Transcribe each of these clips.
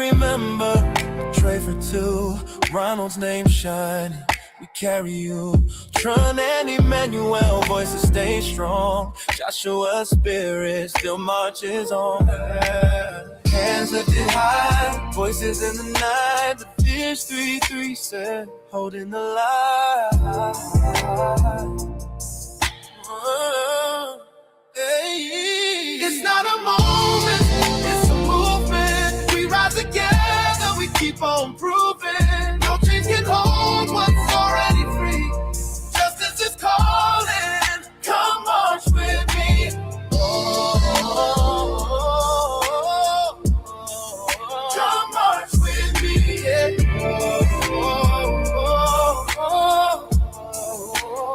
remember, Trey for two, Ronald's name shining. We carry you, Tron and Emmanuel, voices stay strong. Joshua's spirit still marches on. Hands lifted high, voices in the night. The Fish 3-3 said, holding the light. It's not a moment, it's a movement. We rise together, we keep on proving. No chains can hold what's already free. Justice is calling, come march with me. Come march with me. Yeah.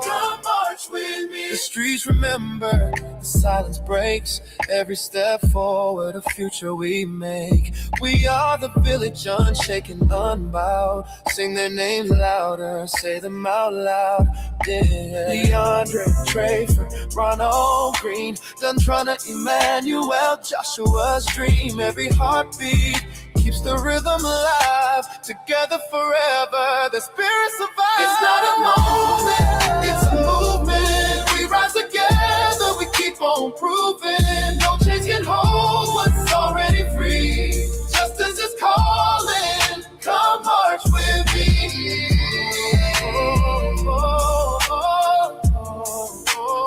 Come march with me. The streets remember, the silence breaks. Every step forward, a future we make. We are the village, unshaken, unbowed. Sing their names louder, say them out loud. Yeah. Leandre, Trafer, Ronald Green, Duntrana, Emmanuel, Joshua's dream. Every heartbeat keeps the rhythm alive. Together forever, the spirit survives. It's not a moment, it's a movement. We rise together, we keep on proving. No chains can hold what's already free. Justice is calling, come march with me.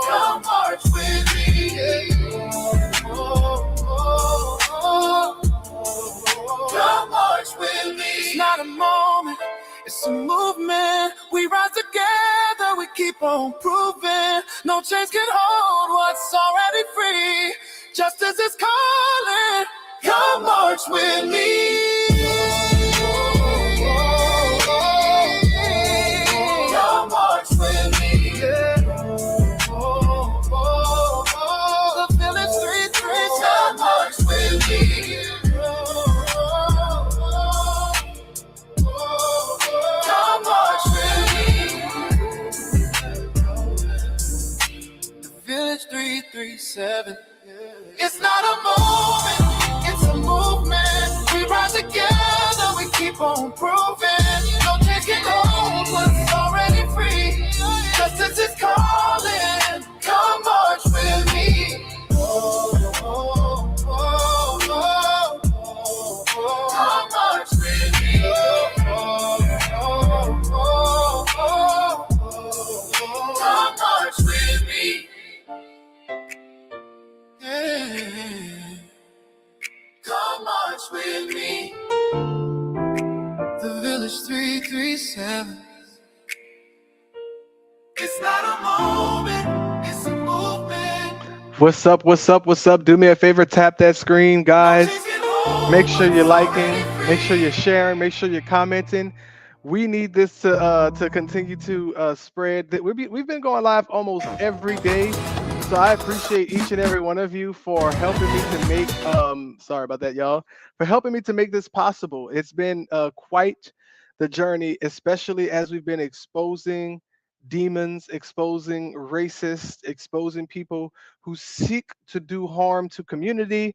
Come march with me. Come march with me. It's not a moment, it's a movement. We rise together, we keep on proving. No chains can hold what's already free. Justice is calling, come march with me. Come march with me. Yeah. The village 3-3, come march with me. Come march with me. The village 337. It's not a moment, it's a movement. We rise together, we keep on proving. No chains can hold what's already free. Justice is calling, come march with me. Come march with me. Come march with me. Yeah. Come march with me. The village 337. It's not a moment, it's a movement. What's up? What's up? What's up? Do me a favor, tap that screen, guys. Make sure you're liking, make sure you're sharing, make sure you're commenting. We need this to continue to spread. We've been going live almost every day, so I appreciate each and every one of you for helping me to make. Sorry about that, y'all. For helping me to make this possible. It's been quite the journey, especially as we've been exposing demons, exposing racists, exposing people who seek to do harm to community,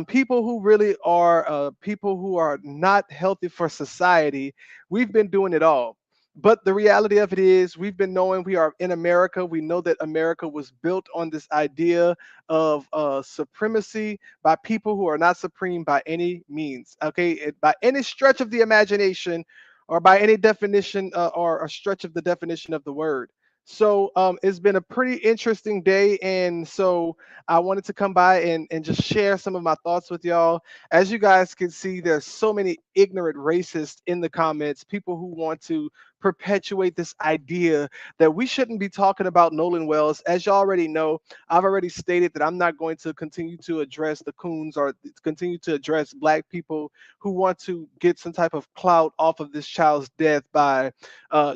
people who really are people who are not healthy for society. We've been doing it all. But the reality of it is, we've been knowing we are in America. We know that America was built on this idea of supremacy by people who are not supreme by any means. Okay, by any stretch of the imagination, or by any definition or a stretch of the definition of the word. So it's been a pretty interesting day, and so I wanted to come by and just share some of my thoughts with y'all. As you guys can see, there's so many ignorant racists in the comments, people who want to perpetuate this idea that we shouldn't be talking about Nolan Wells. As you already know, I've already stated that I'm not going to continue to address the coons or continue to address Black people who want to get some type of clout off of this child's death by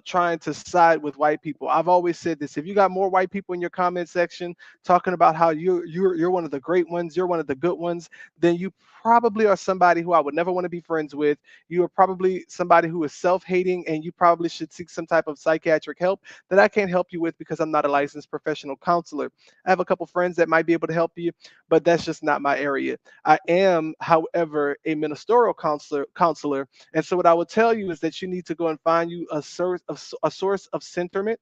trying to side with white people. I've always said this: if you got more white people in your comment section talking about how you're one of the great ones, you're one of the good ones, then you probably are somebody who I would never want to be friends with. with, you are probably somebody who is self-hating and you probably should seek some type of psychiatric help that I can't help you with because I'm not a licensed professional counselor. I have a couple friends that might be able to help you, but that's just not my area. I am, however, a ministerial counselor. And so what I would tell you is that you need to go and find you a source of centerment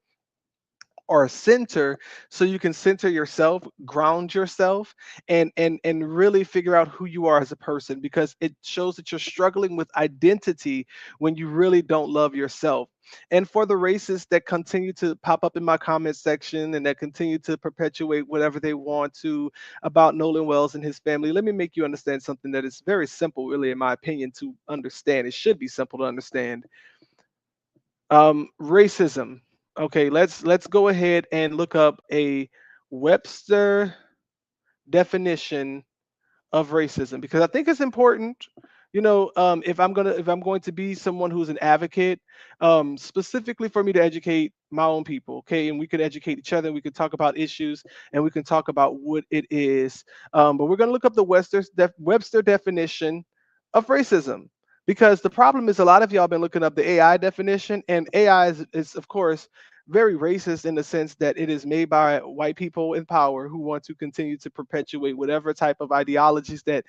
or a center, so you can center yourself, ground yourself, and really figure out who you are as a person, because it shows that you're struggling with identity when you really don't love yourself. And for the racists that continue to pop up in my comment section and that continue to perpetuate whatever they want to about Nolan Wells and his family, let me make you understand something that is very simple, really, in my opinion, to understand. It should be simple to understand. Racism. Okay, let's go ahead and look up a Webster definition of racism, because I think it's important. If I'm going to be someone who's an advocate, specifically for me to educate my own people, okay, and we could educate each other, we could talk about issues, and we can talk about what it is. But we're going to look up the Webster definition of racism, because the problem is a lot of y'all been looking up the AI definition, and AI is of course very racist in the sense that it is made by white people in power who want to continue to perpetuate whatever type of ideologies that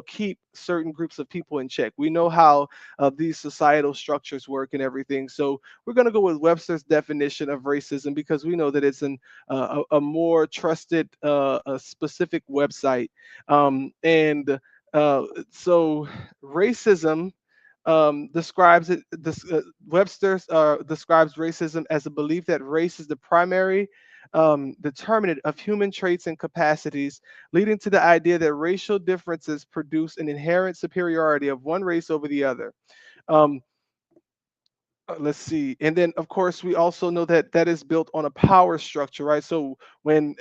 keep certain groups of people in check. We know how these societal structures work and everything. So we're going to go with Webster's definition of racism, because we know that it's a more trusted, a specific website. And so racism describes it. Webster describes racism as a belief that race is the primary determinant of human traits and capacities, leading to the idea that racial differences produce an inherent superiority of one race over the other. Um, let's see. And then of course we also know that that is built on a power structure, right? So and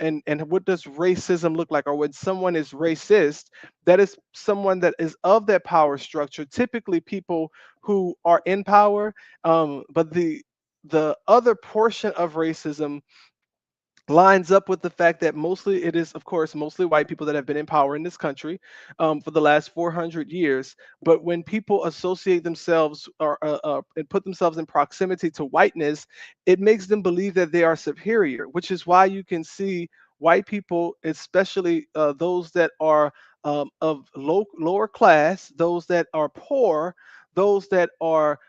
what does racism look like? Or when someone is racist, that is someone that is of that power structure, typically people who are in power. But the other portion of racism lines up with the fact that mostly it is, of course, mostly white people that have been in power in this country for the last 400 years. But when people associate themselves and put themselves in proximity to whiteness, it makes them believe that they are superior, which is why you can see white people, especially those that are of lower class, those that are poor, those that are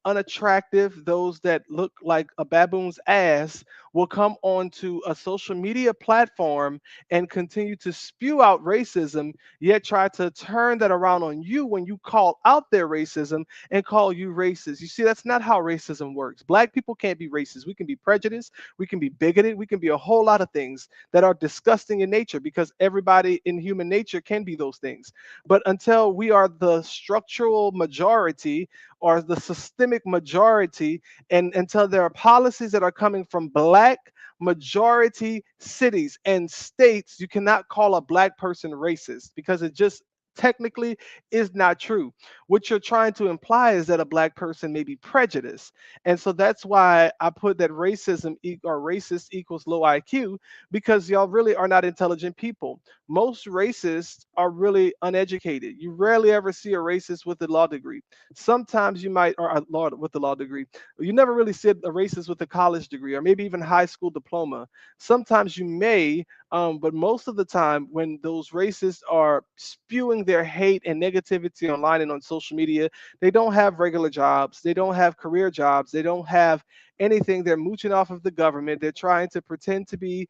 unattractive, those that look like a baboon's ass, will come onto a social media platform and continue to spew out racism, yet try to turn that around on you when you call out their racism and call you racist. You see, that's not how racism works. Black people can't be racist. We can be prejudiced, we can be bigoted, we can be a whole lot of things that are disgusting in nature, because everybody in human nature can be those things. But until we are the structural majority or the systemic majority, and until there are policies that are coming from black majority cities and states, you cannot call a black person racist, because it just technically is not true. What you're trying to imply is that a black person may be prejudiced. And so that's why I put that or racist equals low IQ, because y'all really are not intelligent people. Most racists are really uneducated. You rarely ever see a racist with a law degree. Sometimes you might, or a law with a law degree. You never really see a racist with a college degree or maybe even high school diploma. Sometimes you may, but most of the time, when those racists are spewing their hate and negativity online and on social media, they don't have regular jobs, they don't have career jobs, they don't have anything. They're mooching off of the government. They're trying to pretend to be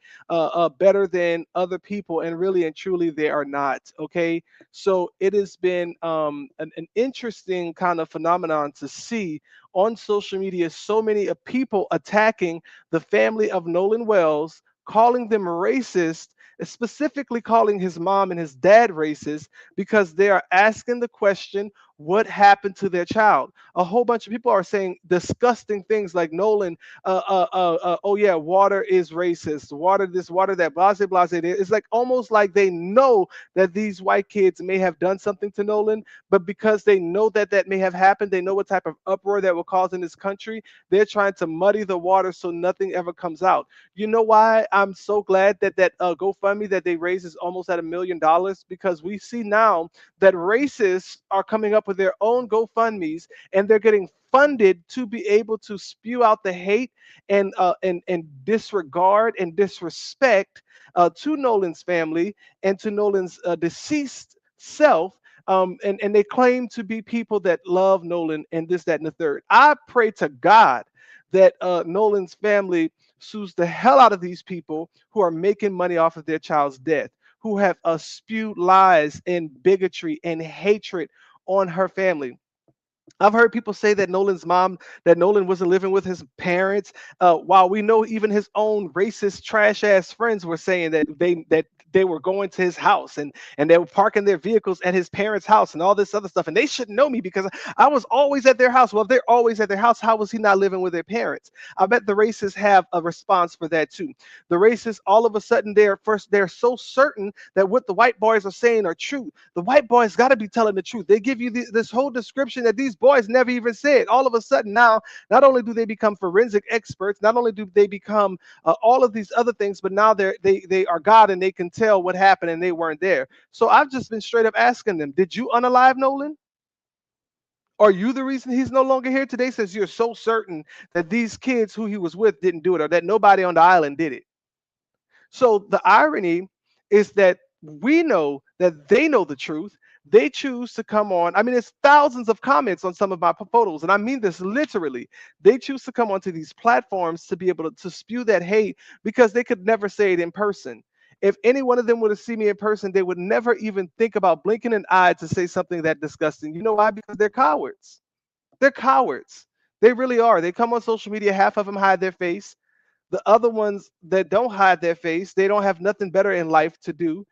better than other people, and really and truly, they are not. Okay, so it has been an interesting kind of phenomenon to see on social media so many people attacking the family of Nolan Wells, calling them racist, specifically calling his mom and his dad racist, because they are asking the question, what happened to their child? A whole bunch of people are saying disgusting things like, Nolan, oh yeah, water is racist, water this, water that, blase, blase. It's like almost like they know that these white kids may have done something to Nolan, but because they know that that may have happened, they know what type of uproar that will cause in this country, they're trying to muddy the water so nothing ever comes out. You know why I'm so glad that GoFundMe that they raised is almost at $1 million? Because we see now that racists are coming up up with their own GoFundMe's, and they're getting funded to be able to spew out the hate and disregard and disrespect to Nolan's family and to Nolan's deceased self. And they claim to be people that love Nolan and this, that, and the third. I pray to God that Nolan's family sues the hell out of these people who are making money off of their child's death, who have spewed lies and bigotry and hatred on her family. I've heard people say that that Nolan wasn't living with his parents, while we know even his own racist, trash ass friends were saying that they were going to his house and they were parking their vehicles at his parents' house and all this other stuff. And they should know me because I was always at their house. Well, if they're always at their house, how was he not living with their parents? I bet the racists have a response for that too. The racists, all of a sudden, they're so certain that what the white boys are saying are true. The white boys got to be telling the truth. They give you this whole description that these boys never even said. All of a sudden now, not only do they become forensic experts, not only do they become all of these other things, but now they are God and they can tell what happened and they weren't there. So I've just been straight up asking them, did you unalive Nolan? Are you the reason he's no longer here today? Says you're so certain that these kids who he was with didn't do it or that nobody on the island did it. So the irony is that we know that they know the truth. They choose to come on. I mean, there's thousands of comments on some of my photos, and I mean this literally. They choose to come onto these platforms to be able to spew that hate because they could never say it in person. If any one of them were to see me in person, they would never even think about blinking an eye to say something that disgusting. You know why? Because they're cowards. They're cowards. They really are. They come on social media, half of them hide their face. The other ones that don't hide their face, they don't have nothing better in life to do.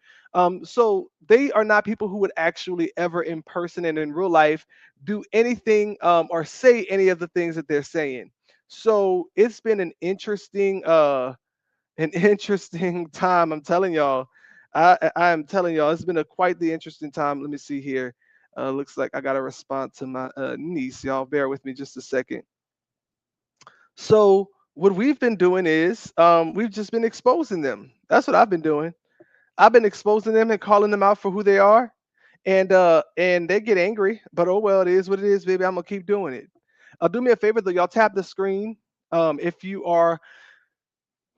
So they are not people who would actually ever in person and in real life do anything or say any of the things that they're saying. So it's been an interesting time. I'm telling y'all. I am telling y'all, it's been a quite the interesting time. Let me see here. Looks like I got to respond to my niece. Y'all bear with me just a second. So what we've been doing is we've just been exposing them. That's what I've been doing. I've been exposing them and calling them out for who they are, and they get angry. But oh well, it is what it is, baby. I'm gonna keep doing it. Do me a favor though, y'all tap the screen. If you are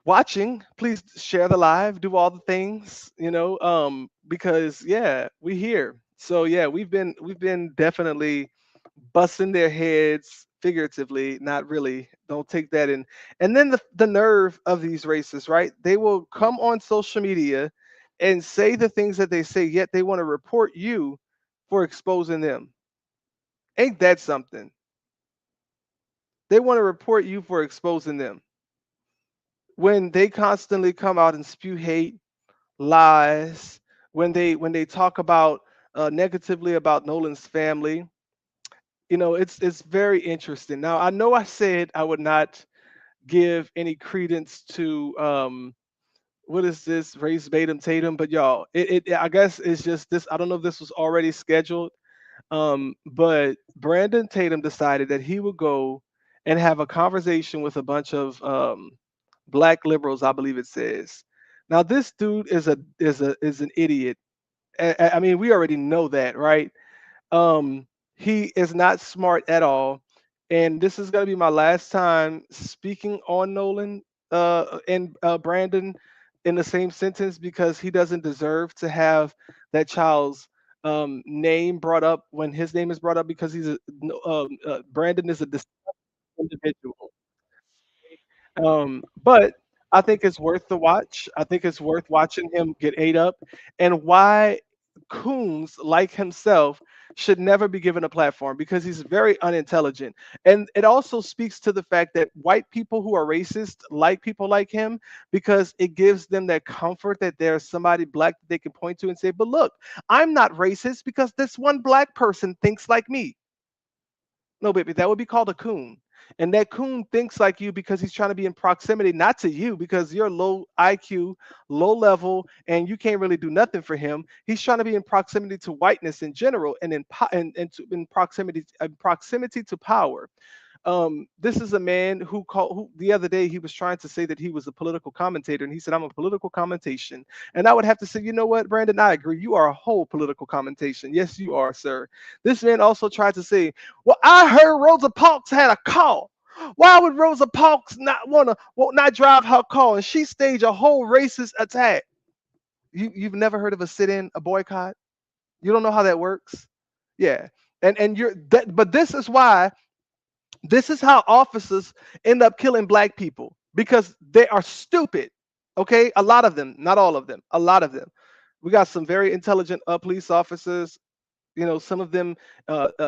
watching, please share the live, do all the things, because yeah, we here. So yeah, we've been definitely busting their heads figuratively, not really. Don't take that in. And then the nerve of these racists, right? They will come on social media and say the things that they say, yet they want to report you for exposing them. Ain't that something? They want to report you for exposing them when they constantly come out and spew hate, lies, when they talk about negatively about Nolan's family. It's very interesting. Now I know I said I would not give any credence to what is this race Batum Tatum, but y'all, I guess it's just this. I don't know if this was already scheduled, but Brandon Tatum decided that he would go and have a conversation with a bunch of black liberals, I believe it says. Now this dude is an idiot. I mean, we already know that, right? He is not smart at all, and this is gonna be my last time speaking on Nolan and Brandon in the same sentence because he doesn't deserve to have that child's name brought up when his name is brought up because Brandon is a disgusting individual. But I think it's worth the watch. I think it's worth watching him get ate up, and why coons like himself should never be given a platform because he's very unintelligent. And it also speaks to the fact that white people who are racist like people like him because it gives them that comfort that there's somebody black that they can point to and say, but look, I'm not racist because this one black person thinks like me. No, baby, that would be called a coon. And that coon thinks like you because he's trying to be in proximity, not to you, because you're low IQ, low level, and you can't really do nothing for him. He's trying to be in proximity to whiteness in general, and in proximity to power. This is a man who the other day he was trying to say that he was a political commentator, and he said, I'm a political commentation. And I would have to say, you know what, Brandon, I agree. You are a whole political commentation. Yes, you are, sir. This man also tried to say, well, I heard Rosa Parks had a call. Why would Rosa Parks not drive her car? And she staged a whole racist attack. You've never heard of a sit-in, a boycott? You don't know how that works? Yeah. And you're that, but this is how officers end up killing black people, because they are stupid. Okay, a lot of them, not all of them, a lot of them. We got some very intelligent police officers. Some of them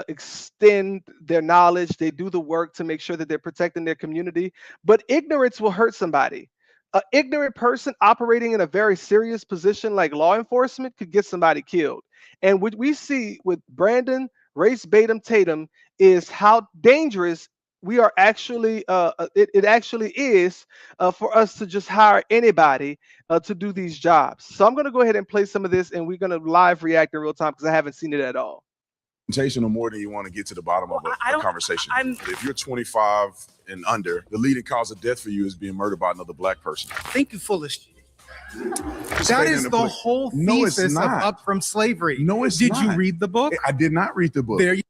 extend their knowledge. They do the work to make sure that they're protecting their community. But ignorance will hurt somebody. An ignorant person operating in a very serious position like law enforcement could get somebody killed. And what we see with Brandon Race Batum Tatum is how dangerous we are actually. It actually is for us to just hire anybody to do these jobs. So I'm going to go ahead and play some of this, and we're going to live react in real time because I haven't seen it at all. Or more than you want to get to the bottom of a conversation. If you're 25 and under, the leading cause of death for you is being murdered by another black person. Think you foolish. That is the whole thesis of Up From Slavery. No, it's Did not. you read the book? I did not read the book. There you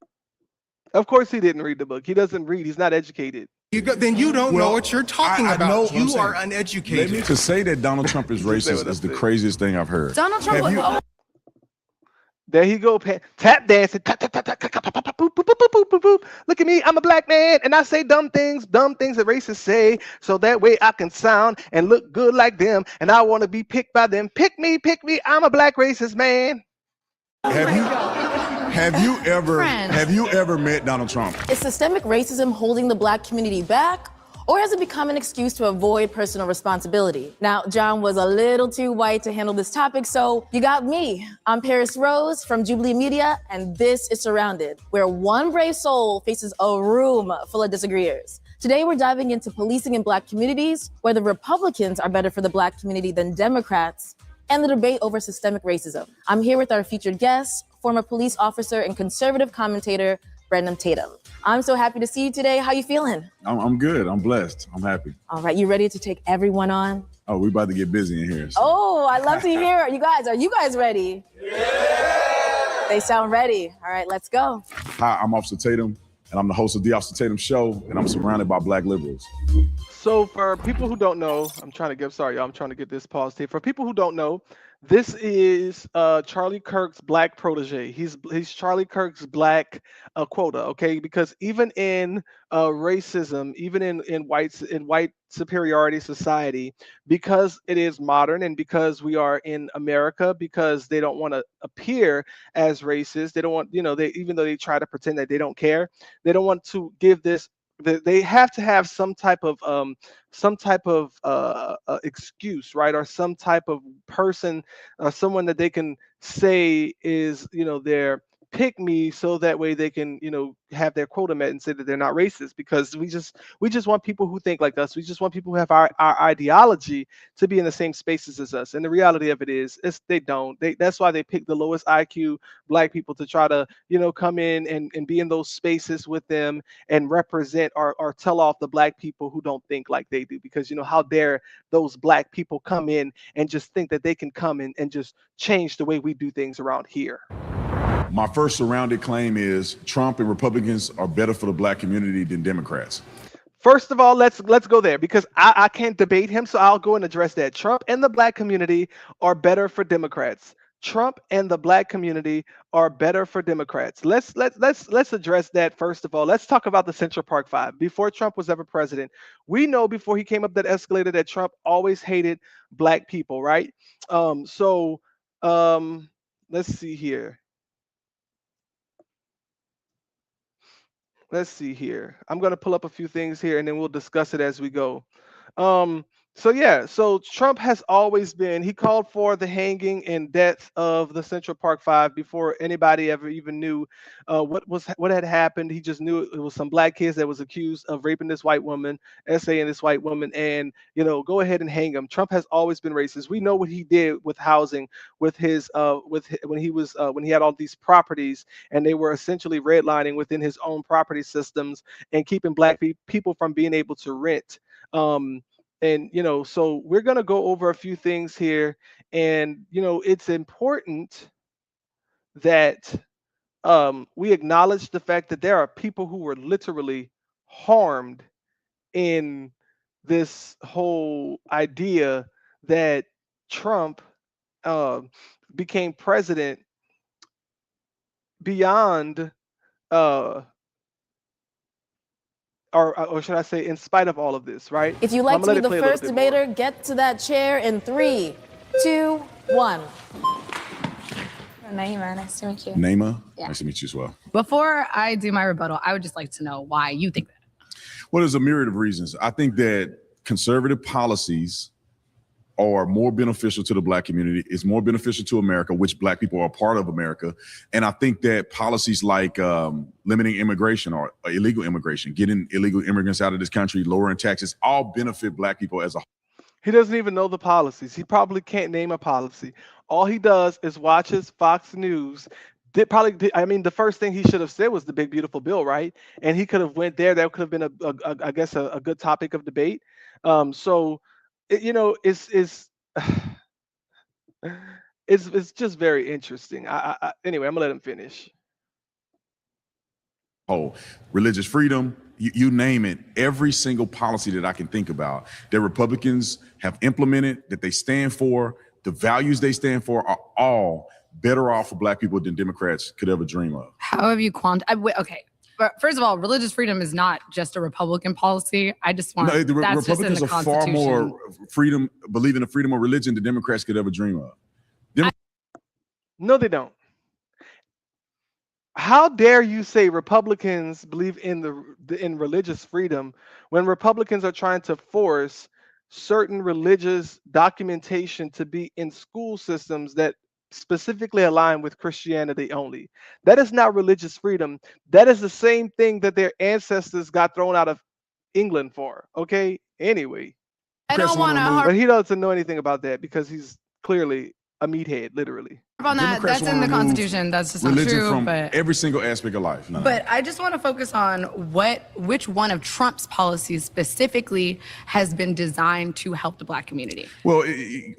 Of course he didn't read the book. He doesn't read. He's not educated. go. Then you don't know what you're talking I about. know what I'm You saying. are uneducated. To say that Donald Trump is racist is the craziest thing I've heard. Donald Trump Have was you- There he go, tap dancing. Tap, tap, tap, tap, tap, tap, tap, boop, boop, boop, boop, boop, boop. Look at me, I'm a black man, and I say dumb things that racists say, so that way I can sound and look good like them, and I want to be picked by them. Pick me, I'm a black racist man. Have you ever met Donald Trump? Is systemic racism holding the black community back? Or has it become an excuse to avoid personal responsibility? Now, John was a little too white to handle this topic, so you got me. I'm Paris Rose from Jubilee Media, and this is Surrounded, where one brave soul faces a room full of disagreeers. Today, we're diving into policing in black communities, whether Republicans are better for the black community than Democrats, and the debate over systemic racism. I'm here with our featured guest, former police officer and conservative commentator, Brandon Tatum. I'm so happy to see you today. How you feeling? I'm good. I'm blessed. I'm happy. All right, you ready to take everyone on? Oh, we're about to get busy in here. So. Oh, I love to hear it. Are you guys ready? Yeah! They sound ready. All right, let's go. Hi, I'm Officer Tatum, and I'm the host of The Officer Tatum Show, and I'm surrounded by black liberals. So for people who don't know, I'm trying to get this paused here. For people who don't know, this is Charlie Kirk's black protege. He's Charlie Kirk's black quota, okay? Because even in racism, even in white superiority society, because it is modern and because we are in America, because they don't want to appear as racist, they don't want, even though they try to pretend that they don't care, they don't want to give this. They have to have some type of excuse, right, or some type of person, someone that they can say is, their pick me, so that way they can, have their quota met and say that they're not racist. Because we just want people who think like us. We just want people who have our ideology to be in the same spaces as us. And the reality of it is they don't. That's why they pick the lowest IQ black people to try to, come in and be in those spaces with them and represent or tell off the black people who don't think like they do. Because how dare those black people come in and just think that they can come in and just change the way we do things around here. My first surrounded claim is Trump and Republicans are better for the black community than Democrats. First of all, let's go there, because I can't debate him, so I'll go and address that. Trump and the black community are better for Democrats. Trump and the black community are better for Democrats. Let's address that first of all. Let's talk about the Central Park Five. Before Trump was ever president, we know before he came up that escalator that Trump always hated black people, right? Let's see here. I'm going to pull up a few things here and then we'll discuss it as we go. So yeah, so Trump has always been, he called for the hanging and death of the Central Park Five before anybody ever even knew what had happened. He just knew it was some black kids that was accused of raping this white woman, essaying this white woman, and go ahead and hang him. Trump has always been racist. We know what he did with housing, when he had all these properties and they were essentially redlining within his own property systems and keeping black people from being able to rent. And so we're going to go over a few things here, and it's important that we acknowledge the fact that there are people who were literally harmed in this whole idea that Trump became president beyond or should I say, in spite of all of this, right? If you'd like to be the first debater, get to that chair in 3, 2, 1. Naima, nice to meet you. Naima, Yeah. nice to meet you as well. Before I do my rebuttal, I would just like to know why you think that. Well, there's a myriad of reasons. I think that conservative policies are more beneficial to the black community, is more beneficial to America, which black people are a part of America. And I think that policies like limiting immigration or illegal immigration, getting illegal immigrants out of this country, lowering taxes, all benefit black people as a whole. He doesn't even know the policies. He probably can't name a policy. All he does is watches Fox News. The first thing he should have said was the big beautiful bill, right? And he could have went there. That could have been I guess a good topic of debate. It's just very interesting. Anyway, I'm gonna let him finish. Religious freedom, you name it, every single policy that I can think about that Republicans have implemented, that they stand for, the values they stand for are all better off for black people than Democrats could ever dream of. How have you okay. But first of all, religious freedom is not just a Republican policy. I just want the that's Republicans just in the are far Constitution. more freedom, believe in the freedom of religion than Democrats could ever dream of. No, they don't. How dare you say Republicans believe in in religious freedom when Republicans are trying to force certain religious documentation to be in school systems that specifically align with Christianity only? That is not religious freedom. That is the same thing that their ancestors got thrown out of England for. Okay. Anyway, I don't want to but he doesn't know anything about that because he's clearly a meathead, literally. on that. That's in the Constitution. That's just not religion true. from But every single aspect of life. No. But I just want to focus on which one of Trump's policies specifically has been designed to help the black community. Well,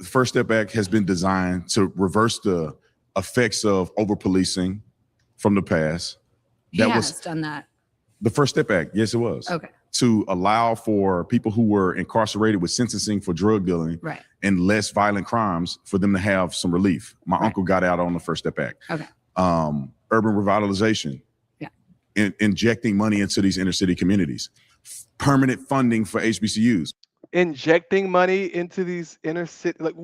First Step Act has been designed to reverse the effects of over-policing from the past. He has done that. The First Step Act, yes, it was. Okay. To allow for people who were incarcerated with sentencing for drug dealing Right. and less violent crimes for them to have some relief. My uncle got out on the First Step Act. Okay. Urban revitalization. Yeah. Injecting money into these inner city communities. Permanent funding for HBCUs. Injecting money into these inner city, like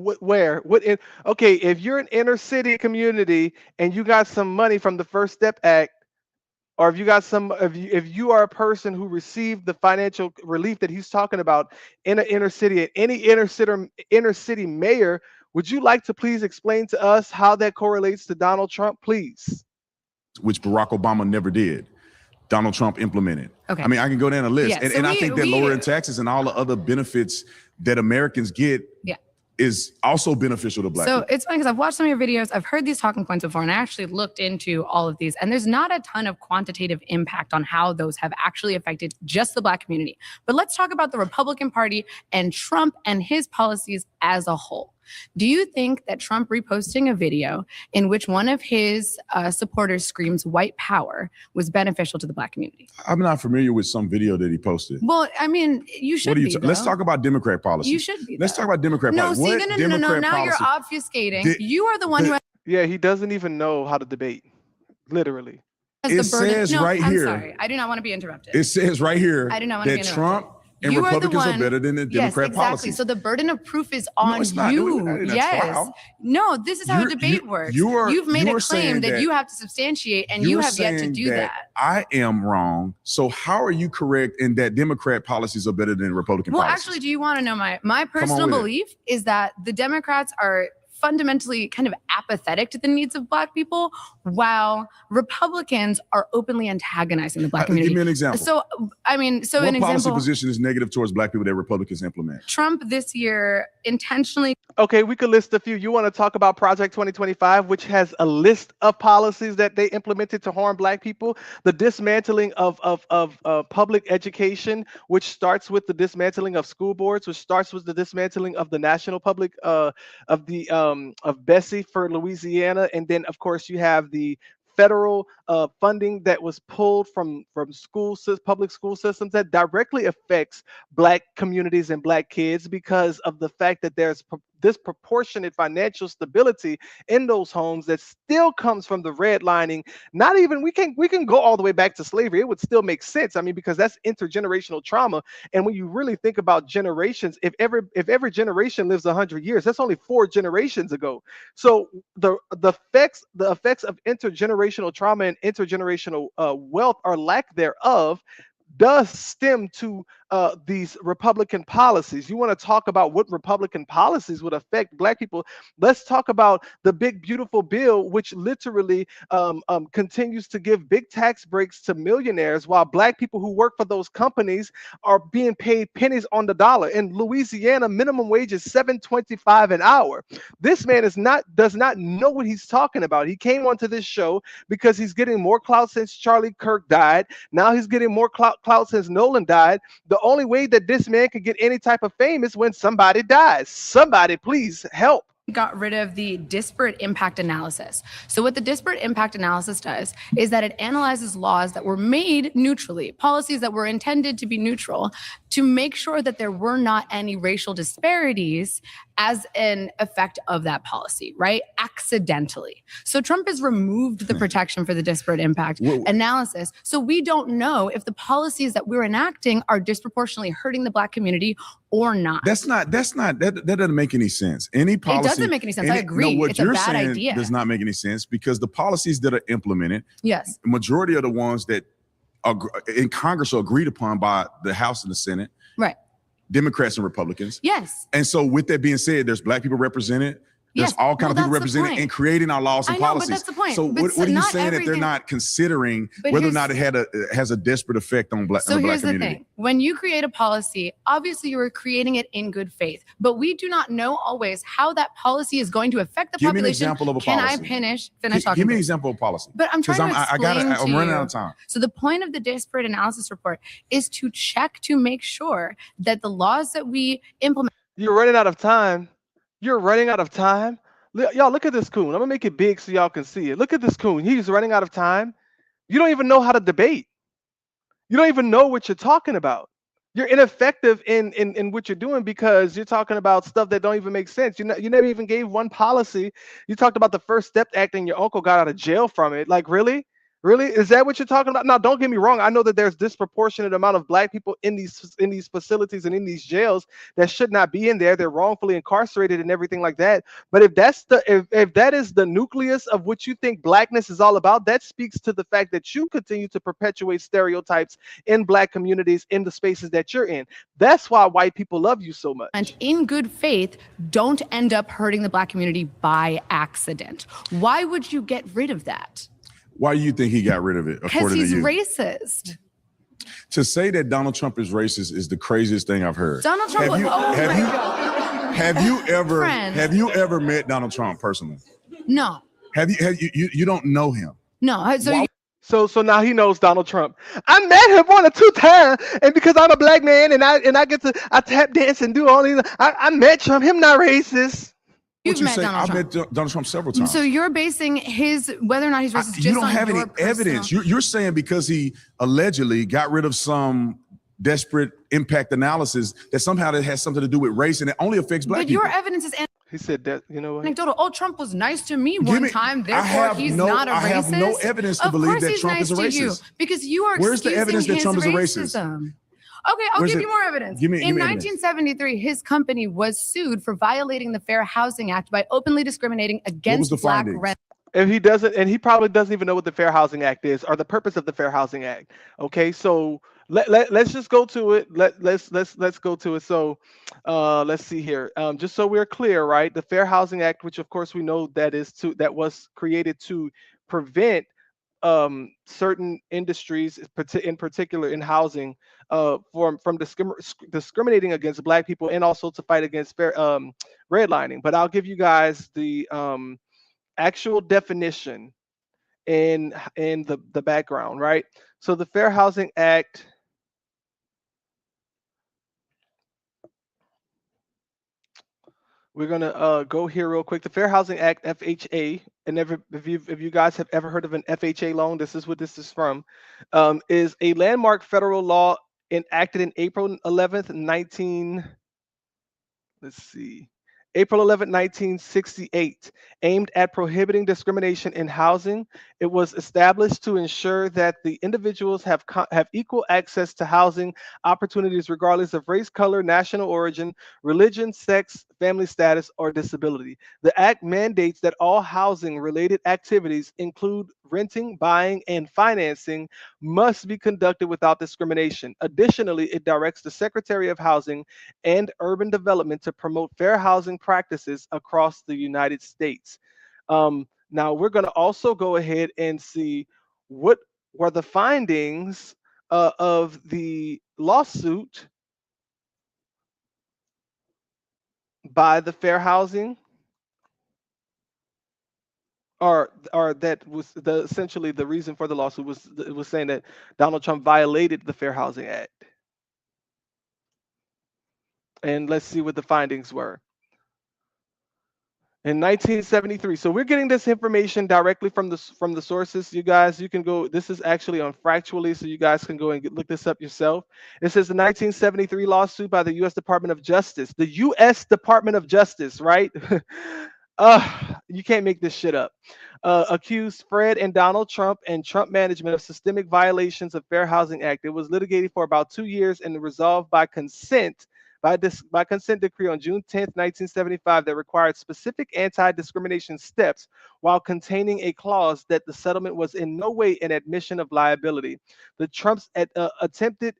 okay, if you're an inner city community and you got some money from the First Step Act, or if you are a person who received the financial relief that he's talking about in an inner city, and any inner city mayor, would you like to please explain to us how that correlates to Donald Trump, please? Which Barack Obama never did. Donald Trump implemented. Okay. I mean, I can go down a list. Yeah, and I think that lowering taxes and all the other benefits that Americans get is also beneficial to black people. So it's funny because I've watched some of your videos. I've heard these talking points before, and I actually looked into all of these. And there's not a ton of quantitative impact on how those have actually affected just the black community. But let's talk about the Republican Party and Trump and his policies as a whole. Do you think that Trump reposting a video in which one of his supporters screams white power was beneficial to the black community? I'm not familiar with some video that he posted. Well, I mean, you should be. Let's talk about Democrat policy. You should be. Let's talk about Democrat policy. No, see, no. Now you're obfuscating. You are the one who. Yeah, he doesn't even know how to debate. Literally. It says right here. I'm sorry. I do not want to be interrupted. It says right here I do not want to be that interrupted. Trump And you Republicans are are better than the Democrat exactly. policies. So the burden of proof is on it's not. you. Not a Yes. trial. No, this is how a debate works. You've made a claim that you have to substantiate, and you have yet to do that. I am wrong. So how are you correct in that Democrat policies are better than Republican policies? Well, actually, do you want to know my personal belief is that the Democrats are fundamentally kind of apathetic to the needs of Black people, while Republicans are openly antagonizing the Black community. Give me an example. So, I mean, so what an policy example, position is negative towards Black people that Republicans implement? Trump this year intentionally. Okay, we could list a few. You want to talk about Project 2025, which has a list of policies that they implemented to harm Black people. The dismantling of public education, which starts with the dismantling of school boards, which starts with the dismantling of the national public of Bessie for Louisiana, and then of course you have the federal funding that was pulled from public school systems that directly affects Black communities and Black kids because of the fact that there's disproportionate financial stability in those homes that still comes from the redlining. Not even we can go all the way back to slavery. It would still make sense. I mean, because that's intergenerational trauma. And when you really think about generations, if every generation lives 100 years, that's only 4 generations ago. So the effects of intergenerational trauma and intergenerational wealth or lack thereof does stem to these Republican policies. You want to talk about what Republican policies would affect Black people? Let's talk about the big beautiful bill, which literally continues to give big tax breaks to millionaires, while Black people who work for those companies are being paid pennies on the dollar. In Louisiana, minimum wage is $7.25 an hour. This man does not know what he's talking about. He came onto this show because he's getting more clout since Charlie Kirk died. Now he's getting more clout since Nolan died. The only way that this man could get any type of fame is when somebody dies. Somebody please help. Got rid of the disparate impact analysis. So what the disparate impact analysis does is that it analyzes laws that were made neutrally, policies that were intended to be neutral, to make sure that there were not any racial disparities as an effect of that policy, right? Accidentally. So Trump has removed the protection for the disparate impact analysis. So we don't know if the policies that we're enacting are disproportionately hurting the Black community or not. That doesn't make any sense. Any policy. It doesn't make any sense. I agree. No, what it's you're a bad saying idea. does not make any sense because the policies that are implemented, yes, the majority of the ones that are in Congress are agreed upon by the House and the Senate. Right. Democrats and Republicans. Yes. And so with that being said, there's Black people represented. There's all kinds of people represented in creating our laws and policies. But that's the point. So what are you saying that they're not considering whether or not it has a desperate effect on Black community? So here's the thing. When you create a policy, obviously you are creating it in good faith, but we do not know always how that policy is going to affect the population. Give me an example of a policy. Can I finish talking? Give me an example of policy. But I'm trying to explain I'm running out of time. So the point of the disparate analysis report is to check to make sure that the laws that we implement. You're running out of time. You're running out of time. Y'all, look at this coon. I'm gonna make it big so y'all can see it. Look at this coon. He's running out of time. You don't even know how to debate. You don't even know what you're talking about. You're ineffective in what you're doing because you're talking about stuff that don't even make sense. You never even gave one policy. You talked about the First Step Act and your uncle got out of jail from it. Like, really? Really? Is that what you're talking about? Now, don't get me wrong. I know that there's disproportionate amount of Black people in these facilities and in these jails that should not be in there. They're wrongfully incarcerated and everything like that. But if that is the nucleus of what you think Blackness is all about, that speaks to the fact that you continue to perpetuate stereotypes in Black communities in the spaces that you're in. That's why white people love you so much. And in good faith, don't end up hurting the Black community by accident. Why would you get rid of that? Why do you think he got rid of it? Because he's racist. To say that Donald Trump is racist is the craziest thing I've heard. Donald Trump. Have you ever met Donald Trump personally? No. You don't know him? No. So now he knows Donald Trump. I met him 1 or 2 times, and because I'm a Black man and I get to tap dance and do all these, I met Trump. Him not racist. You've met Donald Trump. I've met Donald Trump several times. So you're basing whether or not he's racist just on your You don't have any evidence. You're saying because he allegedly got rid of some desperate impact analysis that somehow that has something to do with race and it only affects Black people. But your evidence is he said that, you know what? Anecdotal. Oh, Trump was nice to me one time, therefore he's not a racist. I have no evidence to believe that Trump is a racist. Because you are Where's the evidence that Trump is a racist? Okay, I'll Where's give it? you more evidence. Give me In evidence. 1973, his company was sued for violating the Fair Housing Act by openly discriminating against the black findings? renters. If he doesn't, and he probably doesn't even know what the Fair Housing Act is or the purpose of the Fair Housing Act. Okay, so let's just go to it. Let's go to it. So let's see here. Just so we're clear, right? The Fair Housing Act, which of course we know that was created to prevent certain industries, in particular in housing, from discriminating against Black people, and also to fight against redlining. But I'll give you guys the actual definition in the background, right? So the Fair Housing Act, we're gonna go here real quick. The Fair Housing Act, FHA, and if you guys have ever heard of an FHA loan, this is what this is from, is a landmark federal law enacted in April 11th, April 11, 1968, aimed at prohibiting discrimination in housing. It was established to ensure that the individuals have equal access to housing opportunities regardless of race, color, national origin, religion, sex, family status, or disability. The act mandates that all housing-related activities include renting, buying, and financing must be conducted without discrimination. Additionally, it directs the Secretary of Housing and Urban Development to promote fair housing practices across the United States. Now, we're going to also go ahead and see what were the findings of the lawsuit by the Fair Housing, or that was essentially the reason for the lawsuit was saying that Donald Trump violated the Fair Housing Act. And let's see what the findings were. In 1973, so we're getting this information directly from the sources. You guys, you can go. This is actually on Factually, so you guys can go and look this up yourself. It says the 1973 lawsuit by the U.S. Department of Justice. The U.S. Department of Justice, right? You can't make this shit up. Accused Fred and Donald Trump and Trump management of systemic violations of Fair Housing Act. It was litigated for about 2 years and resolved by consent decree on June 10th, 1975, that required specific anti-discrimination steps while containing a clause that the settlement was in no way an admission of liability. The Trumps attempted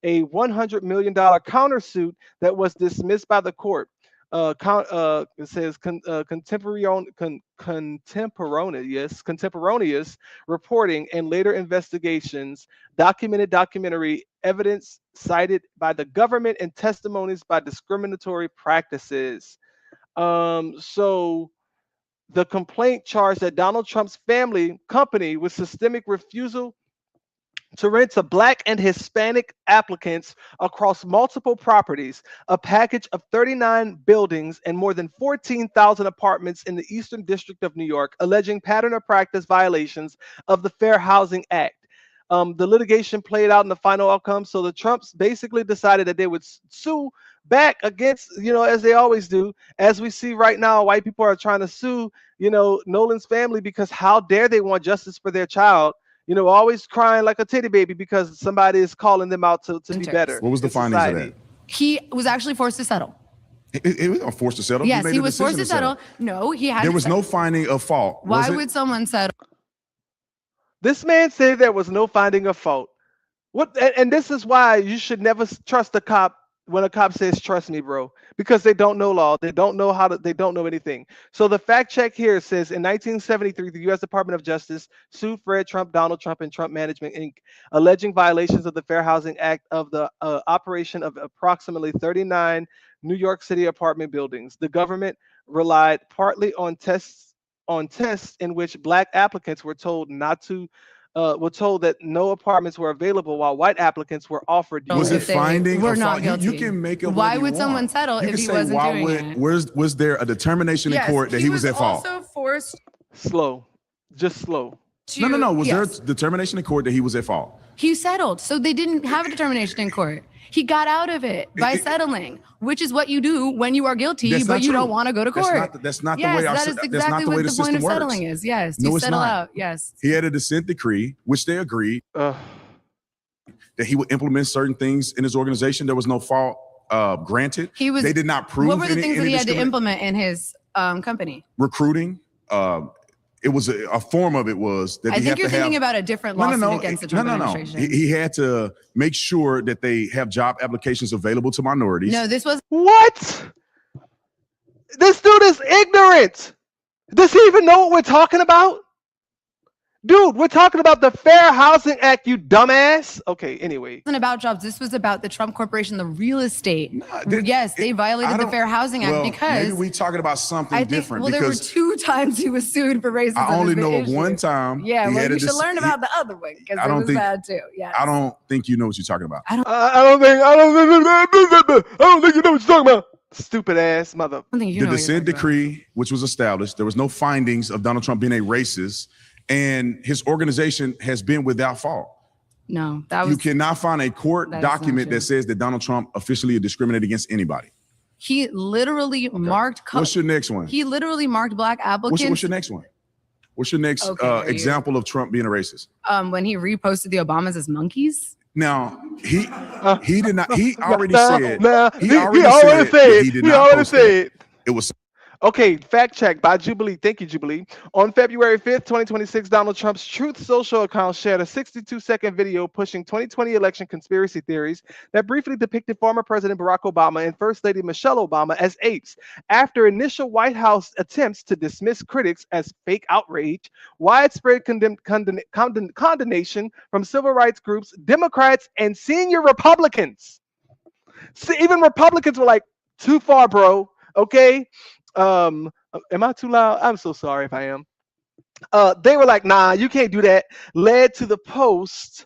a $100 million countersuit that was dismissed by the court. It says contemporaneous reporting and later investigations, documentary evidence cited by the government, and testimonies by discriminatory practices. So the complaint charged that Donald Trump's family company with systemic refusal to rent to Black and Hispanic applicants across multiple properties, a package of 39 buildings and more than 14,000 apartments in the Eastern District of New York, alleging pattern of practice violations of the Fair Housing Act. The litigation played out in the final outcome. So the Trumps basically decided that they would sue back against, as they always do. As we see right now, white people are trying to sue, Nolan's family, because how dare they want justice for their child? Always crying like a titty baby because somebody is calling them out to be better. What was the findings of that? He was actually forced to settle. It was forced to settle? Yes, he was forced to settle. No, he had. There was no finding of fault. Why would someone settle? This man said there was no finding of fault. And this is why you should never trust a cop when a cop says, "Trust me, bro," because they don't know law. They don't know they don't know anything. So the fact check here says in 1973, the U.S. Department of Justice sued Fred Trump, Donald Trump, and Trump Management, Inc., alleging violations of the Fair Housing Act of the operation of approximately 39 New York City apartment buildings. The government relied partly on tests in which Black applicants were told that no apartments were available while white applicants were offered. Was it finding? We're not guilty. You can make it. Why would someone settle if he wasn't doing it? Was there a determination in court that he was at fault? Also forced. Just slow. No. Was there a determination in court that he was at fault? He settled, so they didn't have a determination in court. He got out of it by settling, which is what you do when you are guilty, but you don't want to go to court. That's not the way that is exactly what the point of settling is. Yes, no, you it's settle not. out. Yes. He had a dissent decree, which they agreed. that he would implement certain things in his organization. There was no fault granted. They did not prove. What were the any, things that any he had to implement in his company? Recruiting. It was a form of it was that I think you're thinking about a different lawsuit against the Trump administration. He had to make sure that they have job applications available to minorities. No, this was What? This dude is ignorant. Does he even know what we're talking about? Dude, we're talking about the Fair Housing Act, you dumbass. Okay, anyway. wasn't about jobs. This was about the Trump Corporation, the real estate. Yes, they violated the Fair Housing Act because maybe we talking about something different. Well, there were 2 times he was sued for racism. I only know of one time. Yeah, well, you should learn about the other one because it was bad too. Yeah. I don't think you know what you're talking about. I don't think you know what you're talking about. Stupid ass mother. The dissent decree, which was established, there was no findings of Donald Trump being a racist, and his organization has been without fault. No, that was. You cannot find a court document that says that Donald Trump officially discriminated against anybody. He literally marked. What's your next one? He literally marked black applicants. What's your next one? What's your next example of Trump being a racist? When he reposted the Obamas as monkeys. Now he did not. He already said. He already said. He did not post it. It was. Okay, fact check by Jubilee. Thank you, Jubilee. On February 5th, 2026, Donald Trump's Truth Social account shared a 62-second video pushing 2020 election conspiracy theories that briefly depicted former President Barack Obama and First Lady Michelle Obama as apes. After initial White House attempts to dismiss critics as fake outrage, widespread condemnation from civil rights groups, Democrats, and senior Republicans. See, even Republicans were like, too far, bro. Okay. Am I too loud? I'm so sorry if I am. They were like, nah, you can't do that. Led to the post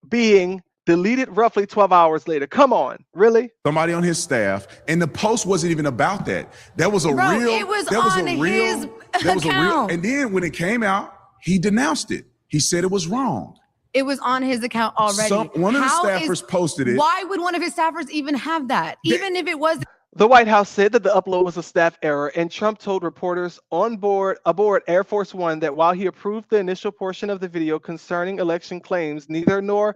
being deleted roughly 12 hours later. Come on, really? Somebody on his staff, and the post wasn't even about that. That was a Bro, real. it was that was on a real. his That was a real. account. And then when it came out, he denounced it. He said it was wrong. It was on his account already. One of the staffers posted it. Why would one of his staffers even have that? Even if it was. The White House said that the upload was a staff error, and Trump told reporters aboard Air Force One that while he approved the initial portion of the video concerning election claims, neither nor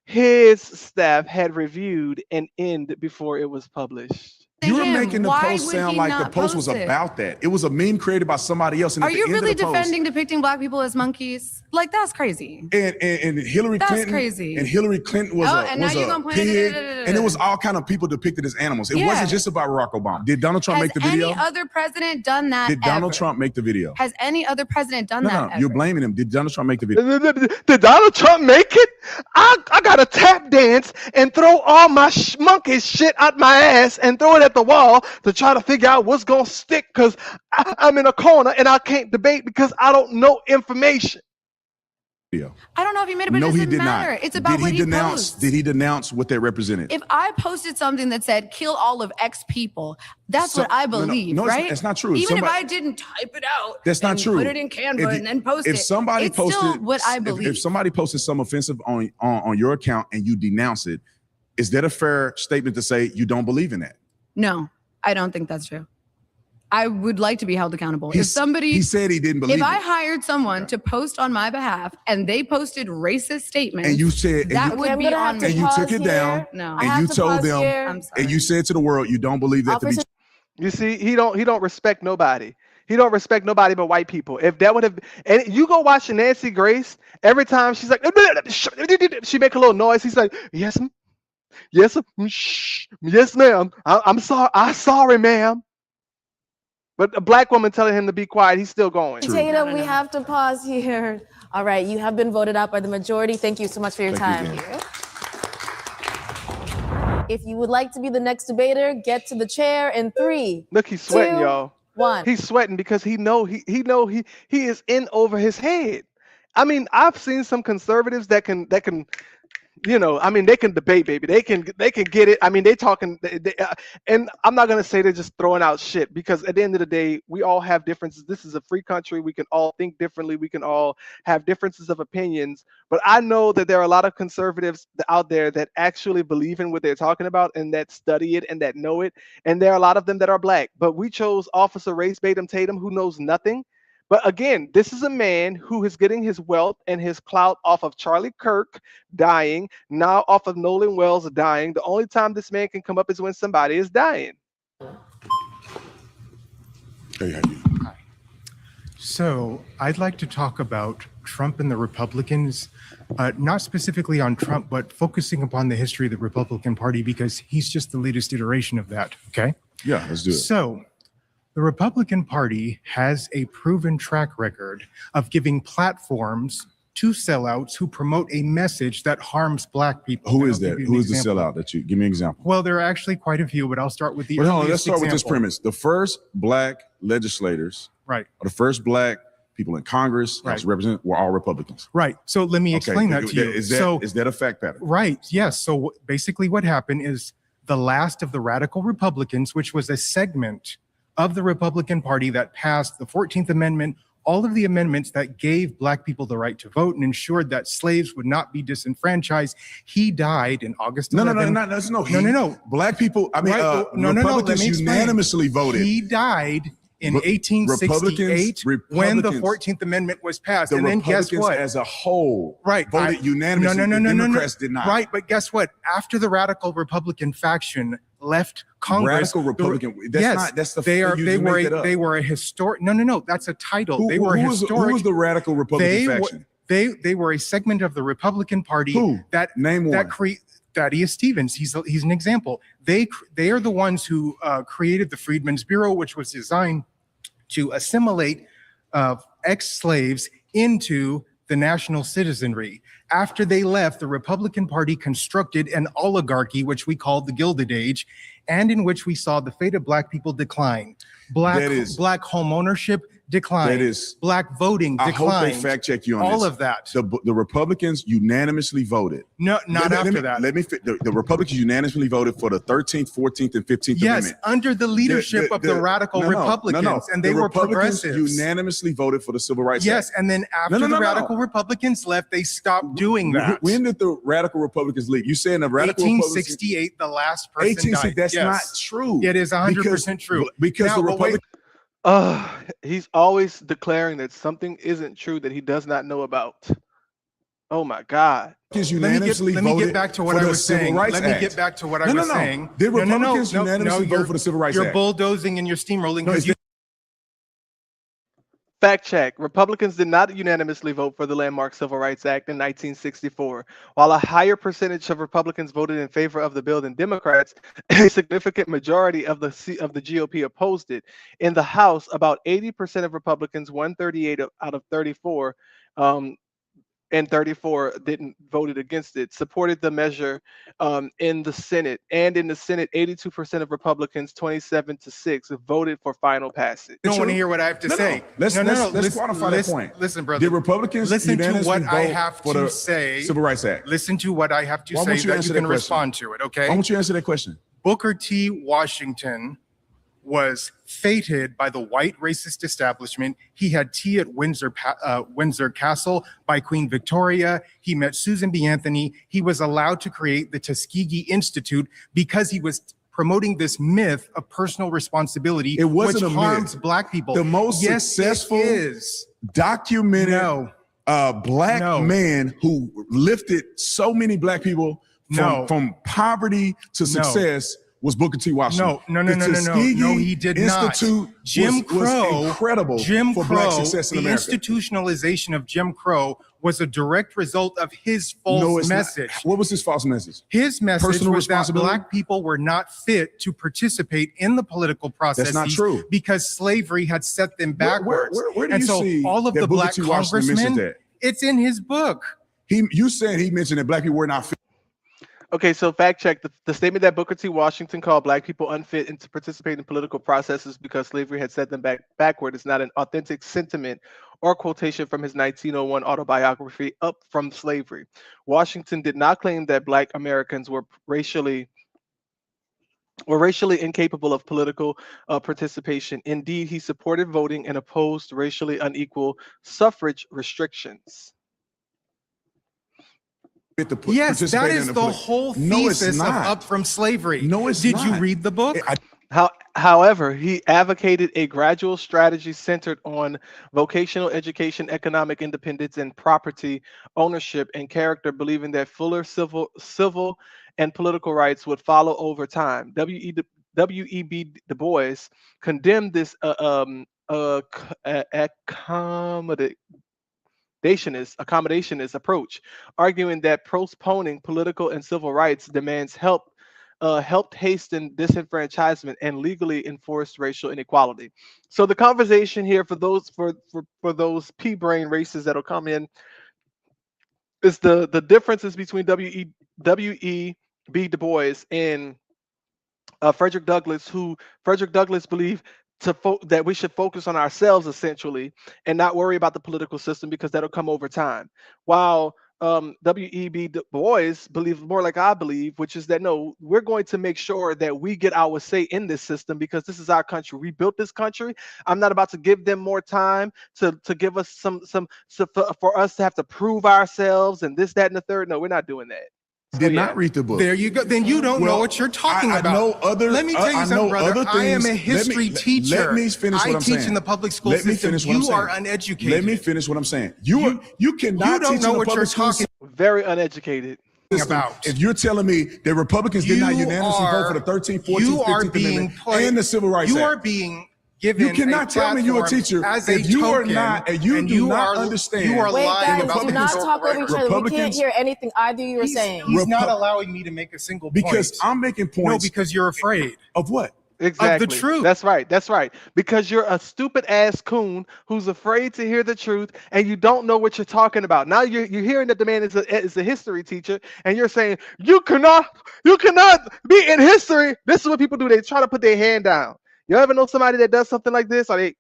his staff had reviewed an end before it was published. You're making the post sound like the post was about that. It was a meme created by somebody else. And Are you really defending depicting black people as monkeys? Like, that's crazy. And Hillary Clinton. Crazy. And Hillary Clinton was a pig. And it was all kind of people depicted as animals. It wasn't just about Barack Obama. Did Donald Trump make the video? Has any other president done that? Did Donald Trump make the video? Has any other president done that? No, you're blaming him. Did Donald Trump make the video? Did Donald Trump make it? I got to tap dance and throw all my monkey shit out my ass and throw it at the wall to try to figure out what's going to stick because I'm in a corner and I can't debate because I don't know information. I don't know if he made it, but it doesn't matter. It's about what he posts. Did he denounce what they represented? If I posted something that said "kill all of X people," that's what I believe, right? It's not true. Even if I didn't type it out, that's not true. Put it in Canva and then post it. If somebody it's posted, still what I believe. If somebody posted some offensive on your account and you denounce it, is that a fair statement to say you don't believe in that? No, I don't think that's true. I would like to be held accountable. He said he didn't believe it. If I hired someone to post on my behalf and they posted racist statements, and you said that would be on me. And you took it down. No, and you told them, and you said to the world, you don't believe that to be true. You see, he don't respect nobody. He don't respect nobody but white people. If that would have, and you go watch Nancy Grace, every time she's like, she make a little noise. He's like, yes, yes, shh, yes, ma'am. I'm sorry. I'm sorry, ma'am. But a black woman telling him to be quiet, he's still going. Tatum, we have to pause here. All right, you have been voted out by the majority. Thank you so much for your time. If you would like to be the next debater, get to the chair in 3. Look, he's sweating, 2, y'all. 1. He's sweating because he is in over his head. I mean, I've seen some conservatives that can you know, I mean, they can debate, baby. They can get it. I mean, they talking, and I'm not gonna say they're just throwing out shit because at the end of the day, we all have differences. This is a free country. We can all think differently. We can all have differences of opinions. But I know that there are a lot of conservatives out there that actually believe in what they're talking about and that study it and that know it. And there are a lot of them that are black. But we chose Officer Race Tatum, who knows nothing. But again, this is a man who is getting his wealth and his clout off of Charlie Kirk dying, now off of Nolan Wells dying. The only time this man can come up is when somebody is dying. So I'd like to talk about Trump and the Republicans, not specifically on Trump, but focusing upon the history of the Republican Party, because he's just the latest iteration of that, okay? Yeah, let's do it. So the Republican Party has a proven track record of giving platforms to sellouts who promote a message that harms Black people. Who And is I'll give that? you an Who is the example. sellout that you give me an example? Well, there are actually quite a few, but I'll start with the But hold on, let's earliest start with this example. premise. The first Black legislators, Right, or the first Black people in Congress, Right. House of Representatives, were all Republicans. right. So let me explain that to you. Is that, So is that a fact pattern? right, yes. So basically what happened is the last of the radical Republicans, which was a segment of the Republican Party that passed the 14th Amendment, all of the amendments that gave Black people the right to vote and ensured that slaves would not be disenfranchised. He died in August 11. No. Black people, I mean, Right, let Republicans me explain. unanimously voted. He died in Re- 1868 when the Republicans- 14th Amendment was passed. The And then guess Republicans what? as a whole Right, voted unanimously. No, The Democrats did not. Right, but guess what? After the radical Republican faction left Congress, Radical Republican. That's the they are. you They were. make that up. They were a historic. No. That's a title. They were who was historic. the radical Republican They were- faction? They were a segment of the Republican Party Who? that Name one. Thaddeus Stevens. He's an example. They are the ones who created the Freedmen's Bureau, which was designed to assimilate ex-slaves into the national citizenry. After they left, the Republican Party constructed an oligarchy, which we called the Gilded Age, and in which we saw the fate of Black people decline. Black home ownership decline. That is- Black voting I decline. hope they fact check you on all this. of that. The Republicans unanimously voted. No, not after that. The Republicans unanimously voted for the 13th, 14th, and 15th Yes, Amendment. under the leadership of the radical Republicans, and they the were Republicans progressives. unanimously voted for the Civil Rights Yes, Act. and then after the radical Republicans left, they stopped doing that. When did the radical Republicans leave? You saying the radical Republicans? 1868, the last person 1860, died. that's Yes. not true. It is 100% true. Because Now, the but wait, Republicans. He's always declaring that something isn't true that he does not know about. Oh my God. unanimously let me voted get back to what for I the was Civil saying. Rights Let me Act. get back to what I No, was no, no. saying. Did Republicans unanimously vote you're- for the Civil Rights You're Act? bulldozing and you're steamrolling. No, because it's you- Fact check. Republicans did not unanimously vote for the landmark Civil Rights Act in 1964. While a higher percentage of Republicans voted in favor of the bill than Democrats, a significant majority of the GOP opposed it. In the House, about 80% of Republicans, 138 out of 34, and 34 didn't voted against it, supported the measure in the Senate. And in the Senate, 82% of Republicans, 27-6, voted for final passage. You don't want to hear what I have to say. Let's Listen, quantify that point. Listen, brother. Did Republicans Listen to unanimously what I vote have for to the say. Civil Rights Act? Listen to what I have to Why say won't you that answer you that can question? respond to it, okay? Why won't you answer that question? Booker T. Washington was feted by the white racist establishment. He had tea at Windsor Castle by Queen Victoria. He met Susan B. Anthony. He was allowed to create the Tuskegee Institute because he was promoting this myth of personal responsibility, It wasn't which a harms myth. Black people. The most Yes, successful it is. documented No. Black No. man who lifted so many Black people No. from poverty to success was Booker T. Washington. No, The Tuskegee no, he did not. Institute Jim was Crow, incredible Jim for Crow, Black success in the America. institutionalization of Jim Crow was a direct result of his false No, it's message. not. What was his false message? His message Personal was that responsibility? Black people were not fit to participate in the political process. not true. Because slavery had set them backwards. Where do and you so see all of that the Booker Black T. Washington mentioned congressmen, that? it's in his book. You said he mentioned that Black people were not fit. Okay, so fact check. The statement that Booker T. Washington called Black people unfit to participate in political processes because slavery had set them backward is not an authentic sentiment or quotation from his 1901 autobiography, Up from Slavery. Washington did not claim that Black Americans were racially incapable of political participation. Indeed, he supported voting and opposed racially unequal suffrage restrictions. Yes, that is the whole thesis of Up from Slavery. No, it's Did not. you read the book? However, he advocated a gradual strategy centered on vocational education, economic independence, and property ownership and character, believing that fuller civil and political rights would follow over time. W.E.B. Du Bois condemned this accommodationist approach, arguing that postponing political and civil rights demands helped hasten disenfranchisement and legally enforced racial inequality. So the conversation here for those those pea-brain races that'll come in is the differences between W.E.B. Du Bois and Frederick Douglass, who Frederick Douglass believed that we should focus on ourselves essentially and not worry about the political system because that'll come over time. While W.E.B. Du Bois believes more like I believe, which is that no, we're going to make sure that we get our say in this system because this is our country. We built this country. I'm not about to give them more time to give us for us to have to prove ourselves and this, that, and the third. No, we're not doing that. Did not read the book. There you go. Then you don't know what you're talking about. I know other. Let me tell you something, brother. I am a history teacher. Let me finish what I'm saying. I teach in the public school system. You are uneducated. Let me finish what I'm saying. You cannot. You don't know what you're talking very uneducated about. If you're telling me that Republicans did not unanimously vote for the 13th, 14th, 15th Amendment and the Civil Rights Act, you are being given. You cannot tell me you're a teacher as if you are not, and you do not understand. You are Wait, lying guys, about do not talk over each other. We can't hear anything either you were saying. He's not allowing me to make a single point. Because I'm making points. No, because you're afraid. Of what? Exactly. Of the truth. That's right. That's right. Because you're a stupid ass coon who's afraid to hear the truth, and you don't know what you're talking about. Now you're hearing that the man is a history teacher, and you're saying you cannot be in history. This is what people do. They try to put their hand down. You ever know somebody that does something like this, or they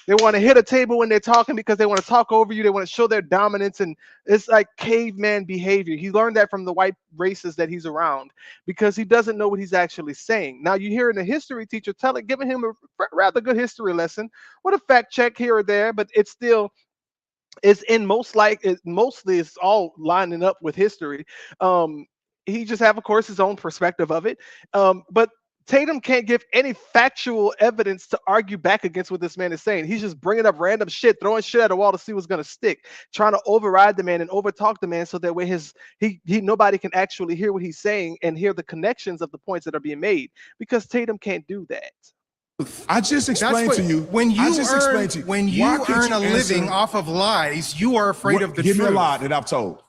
want to hit a table when they're talking because they want to talk over you. They want to show their dominance, and it's like caveman behavior. He learned that from the white races that he's around because he doesn't know what he's actually saying. Now you're hearing a history teacher giving him a rather good history lesson with a fact check here or there, but it's still mostly it's all lining up with history. He just have, of course, his own perspective of it, but Tatum can't give any factual evidence to argue back against what this man is saying. He's just bringing up random shit, throwing shit at the wall to see what's going to stick, trying to override the man and overtalk the man so that way nobody can actually hear what he's saying and hear the connections of the points that are being made, because Tatum can't do that. I just explained to you. When you earn a living off of lies, you are afraid of the truth. Give me a lie that I've told.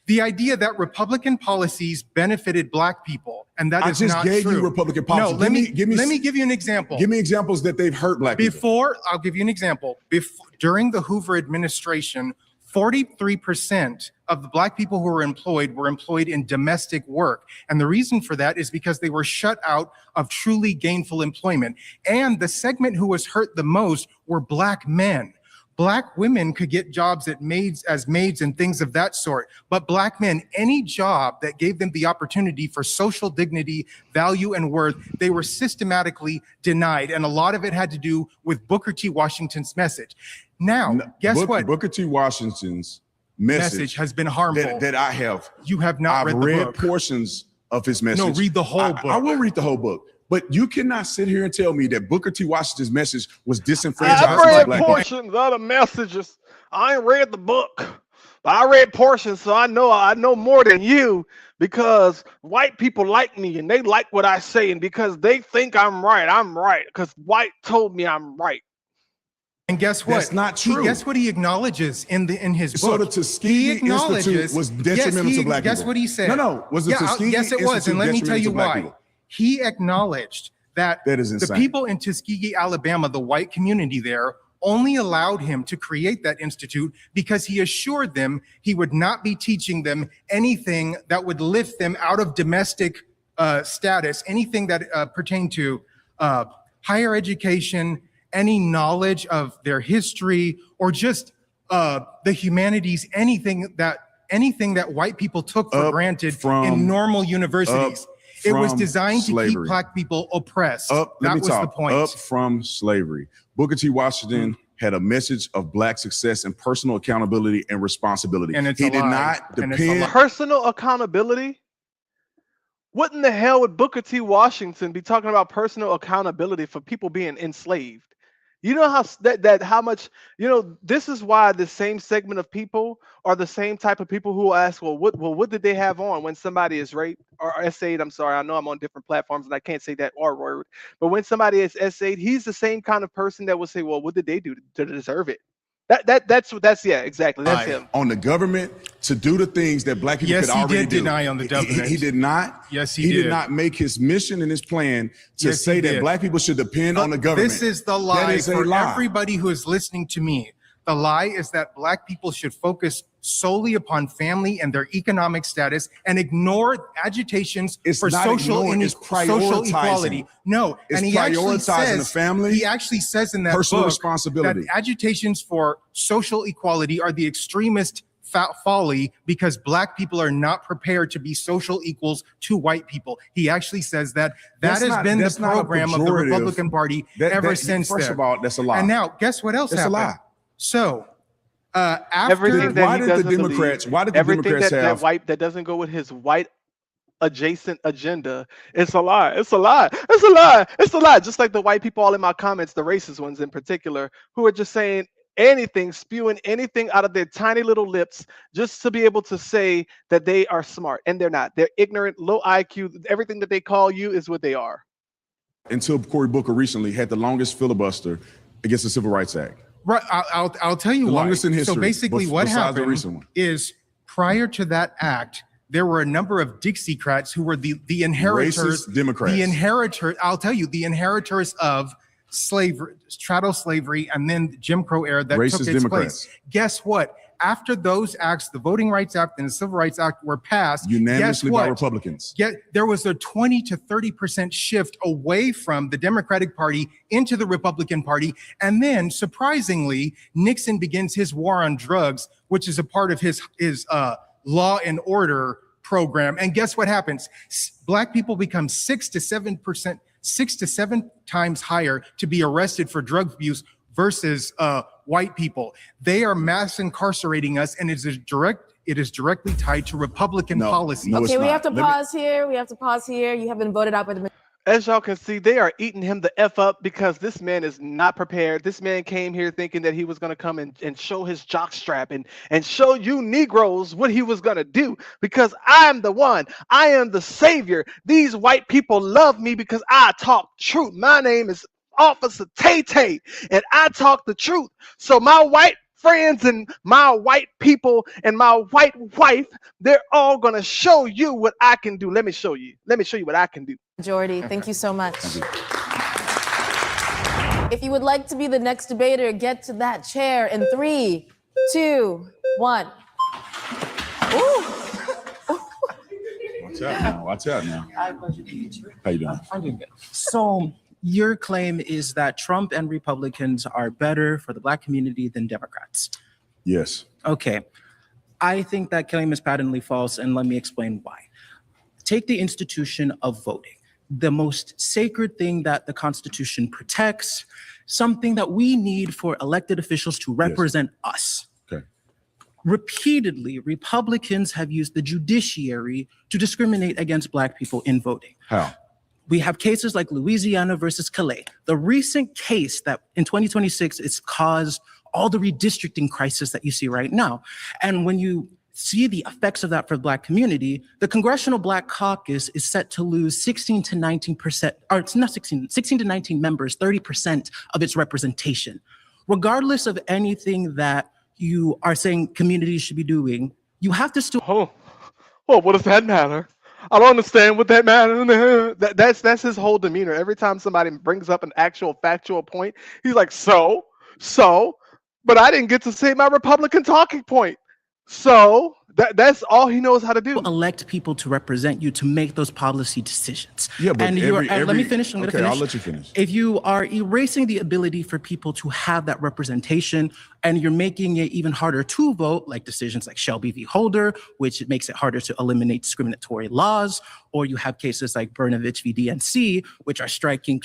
The idea that Republican policies benefited Black people, and that is not true. I just gave you Republican policies. No, let me give you an example. Give me examples that they've hurt Black people. I'll give you an example. During the Hoover administration, 43% of the Black people who were employed in domestic work. And the reason for that is because they were shut out of truly gainful employment. And the segment who was hurt the most were Black men. Black women could get jobs as maids and things of that sort. But Black men, any job that gave them the opportunity for social dignity, value, and worth, they were systematically denied. And a lot of it had to do with Booker T. Washington's message. Now, guess what? Booker T. Washington's message has been harmful. That I have. You have not read the book. Portions of his message. No, read the whole book. I will read the whole book. But you cannot sit here and tell me that Booker T. Washington's message was disenfranchised. I've read portions of the messages. I ain't read the book, but I read portions, so I know more than you, because white people like me and they like what I say, and because they think I'm right, because white told me I'm right. And guess what? That's not true. Guess what he acknowledges in his book? So the Tuskegee Institute was detrimental to Black people. Guess what he said? No. Was the Tuskegee Yes, it was. And let me tell you why. People? He acknowledged that the people in Tuskegee, Alabama, the white community there, only allowed him to create that institute because he assured them he would not be teaching them anything that would lift them out of domestic status, anything that pertained to higher education, any knowledge of their history, or just the humanities, anything that white people took for granted in normal universities. It was designed to keep Black people oppressed. That was the point. Up from slavery. Booker T. Washington had a message of Black success and personal accountability and responsibility. And he did not depend. Personal accountability? What in the hell would Booker T. Washington be talking about personal accountability for people being enslaved? You know how how much, this is why the same segment of people are the same type of people who will ask, what did they have on when somebody is raped or essayed? I'm sorry, I know I'm on different platforms and I can't say that R word, but when somebody is essayed, he's the same kind of person that will say, well, what did they do to deserve it? That's yeah, exactly. That's him. On the government to do the things that black people could already do. Yes, he did deny on the government. He did not. Yes, he did. did. He did not make his mission and his plan to Yes, say he that did. black people should depend on the government. This is the lie That is a for lie. everybody who is listening to me. The lie is that black people should focus solely upon family and their economic status and ignore agitations It's for not social ignoring, it's social prioritizing. equality. No, It's and he actually prioritizing the says, family, he actually says in that personal book responsibility. that agitations for social equality are the extremist folly because black people are not prepared to be social equals to white people. He actually says that That's has not- been the that's not a program of the pejorative. Republican Party ever since First then. of all, that's a lie. And now, guess what else That's a happened? lie. So, after Everything that why he did the doesn't believe, Democrats- why did the everything Democrats that have- white that doesn't go with his white adjacent agenda, it's a lie. It's a lie. It's a lie. It's a lie. Just like the white people all in my comments, the racist ones in particular, who are just saying anything, spewing anything out of their tiny little lips just to be able to say that they are smart, and they're not. They're ignorant, low IQ. Everything that they call you is what they are. Until Cory Booker recently had the longest filibuster against the Civil Rights Act. right, I'll tell you The why. longest in history, So basically, what besides the happened recent one. is prior to that act, there were a number of Dixiecrats who were the inheritors, Racist Democrats. I'll tell you, the inheritors of slavery, chattel slavery, and then Jim Crow era that Racist took its Democrats. place. Guess what? After those acts, the Voting Rights Act and the Civil Rights Act were passed, Unanimously guess by what? Republicans. There was a 20 to 30% shift away from the Democratic Party into the Republican Party. And then, surprisingly, Nixon begins his war on drugs, which is a part of his law and order program. And guess what happens? Black people become 6 to 7 times higher to be arrested for drug abuse versus white people. They are mass incarcerating us, and it is directly tied to Republican No, policy. no, it's Okay, we not. have to Let me- pause here. We have to pause here. You have been voted out by the. As y'all can see, they are eating him the F up because this man is not prepared. This man came here thinking that he was going to come and show his jockstrap and show you Negroes what he was going to do, because I'm the one. I am the savior. These white people love me because I talk truth. My name is Officer Tay-Tay, and I talk the truth. So my white friends and my white people and my white wife, they're all going to show you what I can do. Let me show you. Let me show you what I can do. Majority, thank you so much. If you would like to be the next debater, get to that chair in 3, 2, 1. Ooh. Watch out now. Watch out now. How you doing? I'm doing good. So your claim is that Trump and Republicans are better for the Black community than Democrats. Yes. Okay. I think that claim is patently false, and let me explain why. Take the institution of voting, the most sacred thing that the Constitution protects, something that we need for elected officials to represent us. Okay. Repeatedly, Republicans have used the judiciary to discriminate against Black people in voting. How? We have cases like Louisiana versus Calais. The recent case that in 2026 has caused all the redistricting crisis that you see right now. And when you see the effects of that for the Black community, the Congressional Black Caucus is set to lose 16 to 19%, or it's not 16 to 19 members, 30% of its representation. Regardless of anything that you are saying communities should be doing, you have to still Oh, what does that matter? I don't understand what that matters. That's his whole demeanor. Every time somebody brings up an actual factual point, he's like, so, but I didn't get to say my Republican talking point. So that's all he knows how to do. elect people to represent you to make those policy decisions. Yeah, but and you're, every- let me finish. I'm going to okay, finish. I'll let you finish. If you are erasing the ability for people to have that representation, and you're making it even harder to vote, like decisions like Shelby v. Holder, which makes it harder to eliminate discriminatory laws, or you have cases like Brnovich v. DNC, which are striking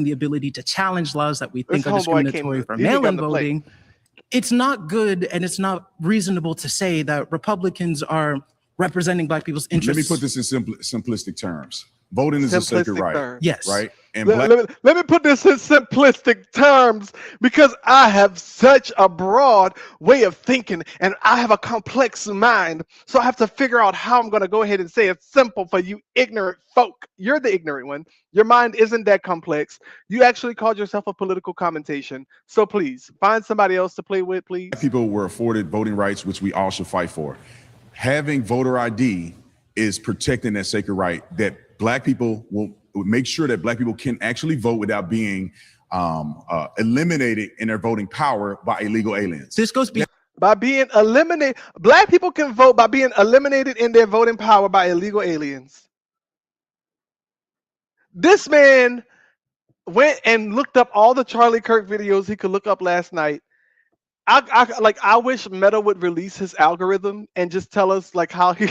the ability to challenge laws that we think This are homeboy discriminatory came- for he began mail-in to play. voting. It's not good, and it's not reasonable to say that Republicans are representing Black people's Let interests. me put this in simplistic terms. Voting is a sacred Simplistic right, terms. Yes. right? And Let me put this in simplistic terms because I have such a broad way of thinking and I have a complex mind. So I have to figure out how I'm going to go ahead and say it's simple for you ignorant folk. You're the ignorant one. Your mind isn't that complex. You actually called yourself a political commentation. So please find somebody else to play with, please. people were afforded voting rights, which we all should fight for. Having voter ID is protecting that sacred right that Black people will make sure that Black people can actually vote without being eliminated in their voting power by illegal aliens. This goes beyond By being eliminated, Black people can vote by being eliminated in their voting power by illegal aliens. This man went and looked up all the Charlie Kirk videos he could look up last night. I wish Meta would release his algorithm and just tell us like how he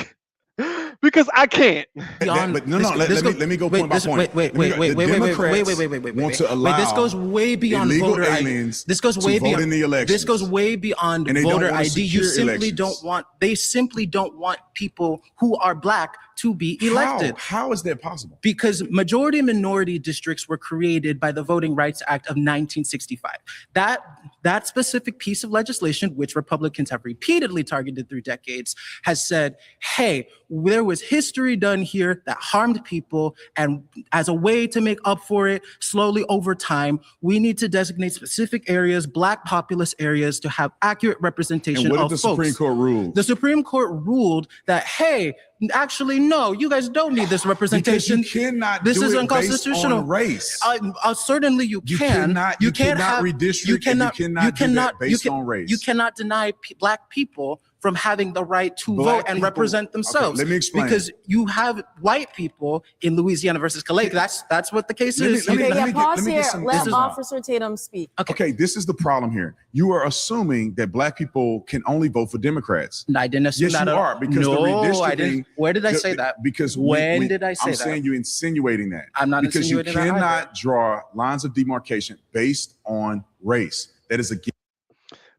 because I can't. But let me go point by point. Wait. Want to allow this goes way beyond illegal voter ID. aliens This goes to way vote beyond in the elections. This goes way beyond And they don't voter want to ID. You secure simply elections. don't want. They simply don't want people who are Black to be elected. How is that possible? Because majority and minority districts were created by the Voting Rights Act of 1965. That specific piece of legislation, which Republicans have repeatedly targeted through decades, has said, hey, there was history done here that harmed people, and as a way to make up for it, slowly over time, we need to designate specific areas, Black populous areas, to have accurate representation And what of did the folks. Supreme Court rule? The Supreme Court ruled that, hey, actually, no, you guys don't need this representation. Because you cannot This do is it unconstitutional. based on race. Certainly you You can. cannot- you cannot redistrict and you cannot do that based on race. You cannot deny Black people from having the right to Black vote and people- represent themselves. Okay, let me explain. Because you have white people in Louisiana versus Calais. That's what the case is. let me Okay, yeah, get- pause let me get here. some- Let this is- Officer Tatum speak. Okay, this is the problem here. You are assuming that Black people can only vote for Democrats. I didn't assume Yes, that you at all. are, because the no, redistricting- I didn't. Where did I say that? Because when did I say I'm that? saying you're insinuating that. I'm not because insinuating you that cannot either. draw lines of demarcation based on race. That is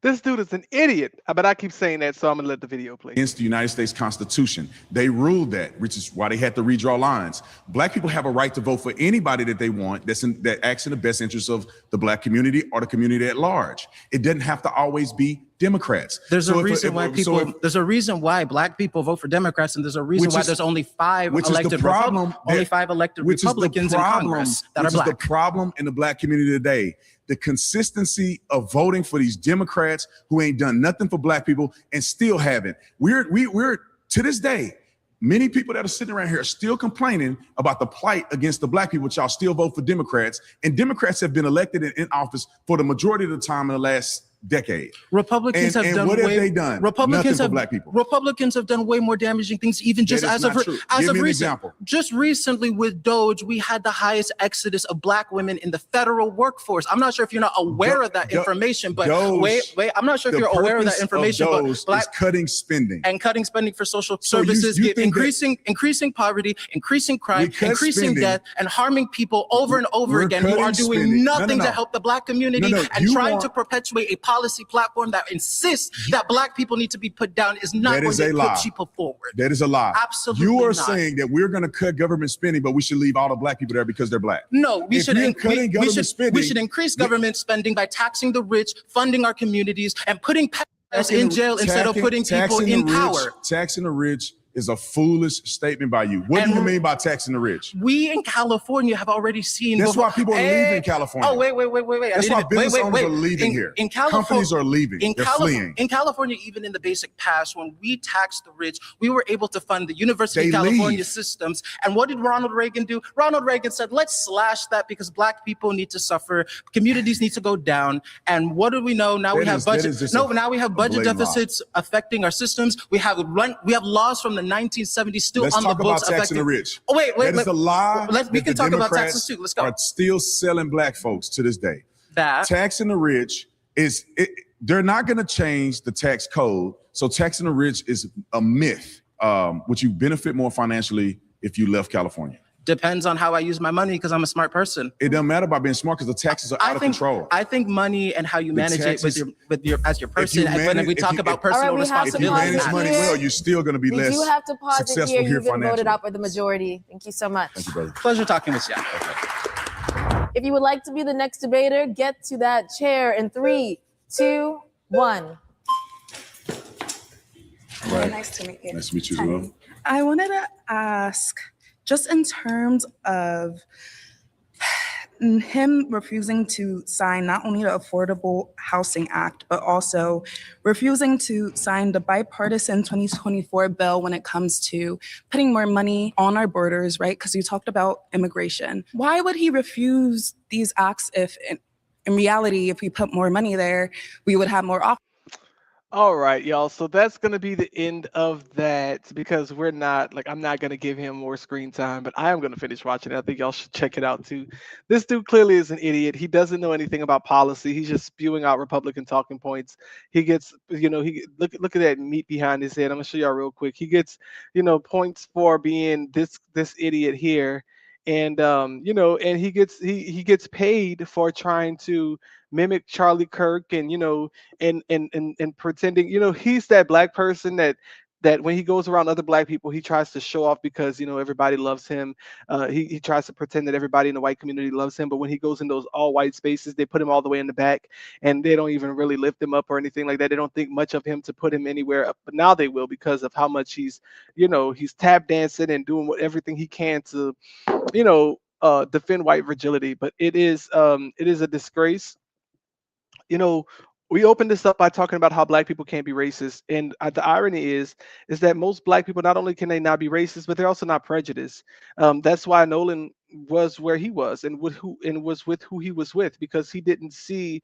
This dude is an idiot. But I keep saying that, so I'm gonna let the video play. against the United States Constitution. They ruled that, which is why they had to redraw lines. Black people have a right to vote for anybody that they want that acts in the best interest of the Black community or the community at large. It doesn't have to always be Democrats. There's So a if- reason if- why so people. if- There's a reason why Black people vote for Democrats, and there's a reason Which why is- there's only five which is the elected problem only that- 5 elected which is the Republicans in problem- Congress that are which is the Black. problem in the Black community today. The consistency of voting for these Democrats who ain't done nothing for Black people and still haven't. We're to this day, many people that are sitting around here are still complaining about the plight against the Black people, but y'all still vote for Democrats. And Democrats have been elected in office for the majority of the time in the last decade. Republicans And have done what have way. they done? Republicans Nothing for have Black people. Republicans have done way more damaging things, even just That is as of not true. as Give of me an recent. example. Just recently with Doge, we had the highest exodus of Black women in the federal workforce. I'm not sure if you're not aware of that information, but Doge, wait. I'm not sure if the you're aware of that purpose information, Doge but is Black cutting spending. and cutting spending for social So you services, think that- increasing poverty, increasing crime, We cut increasing spending. death, and harming people over and over We're again who are cutting doing spending. No, nothing no, to no. help the Black community No, and you trying want- to perpetuate a policy platform that insists that Black people need to be put down is not That going is to a lie. put people forward. That is a lie. Absolutely You are not. saying that we're going to cut government spending, but we should leave all the Black people there because they're Black. No, we If should, you're in- cutting we government should spending, we should increase government spending by taxing the rich, funding our communities, and putting us in jail instead of putting people taxing in the rich- power. Taxing the rich is a foolish statement by you. What do And- you mean by taxing the rich? We in California have already seen. That's before- why people are leaving California. Oh, wait. That's why business owners are leaving here. In California, Companies are leaving. They're fleeing. In California, even in the basic past, when we taxed the rich, we were able to fund the University They of California leave. systems. And what did Ronald Reagan do? Ronald Reagan said, let's slash that because Black people need to suffer, communities need to go down. And what do we know? Now we That have is- that budget. is just No, a- now we have budget blatant lie. deficits affecting our systems. We have laws from the 1970s still Let's on the talk about books taxing affecting the rich. Oh, wait. That is a lie. We that can the talk about Democrats taxes too. Let's go. Are still selling Black folks to this day. That. Taxing the rich they're not going to change the tax code. So taxing the rich is a myth, which you benefit more financially if you left California. Depends on how I use my money because I'm a smart person. It doesn't matter about being smart because the taxes are out of control. I think money and how you The manage taxes- it with your as your person. you And when manage- we if talk you- about if- personal All right, we have If to you pause manage it money here. well, you're still going to be We less do have to pause it successful here. here You've been voted financially. out by the majority. Thank you so much. Thank you, brother. Pleasure talking with you. If you would like to be the next debater, get to that chair in 3, 2, 1. Right. Nice to meet you. Nice to meet you as well. I wanted to ask, just in terms of him refusing to sign not only the Affordable Housing Act, but also refusing to sign the bipartisan 2024 bill when it comes to putting more money on our borders, right? Because you talked about immigration. Why would he refuse these acts if, in reality, if we put more money there, we would have more options? All right, y'all. So that's going to be the end of that because I'm not going to give him more screen time, but I am going to finish watching it. I think y'all should check it out too. This dude clearly is an idiot. He doesn't know anything about policy. He's just spewing out Republican talking points. He gets, he look at that meat behind his head. I'm going to show y'all real quick. He gets, points for being this idiot here. And and he gets paid for trying to mimic Charlie Kirk and and pretending, he's that black person that when he goes around other black people, he tries to show off because everybody loves him. He tries to pretend that everybody in the white community loves him, but when he goes in those all white spaces, they put him all the way in the back and they don't even really lift him up or anything like that. They don't think much of him to put him anywhere up, but now they will because of how much he's tap dancing and doing everything he can to defend white fragility. But it is a disgrace. We opened this up by talking about how black people can't be racist, and the irony is that most black people, not only can they not be racist, but they're also not prejudiced. That's why Nolan was where he was and was with who he was with, because he didn't see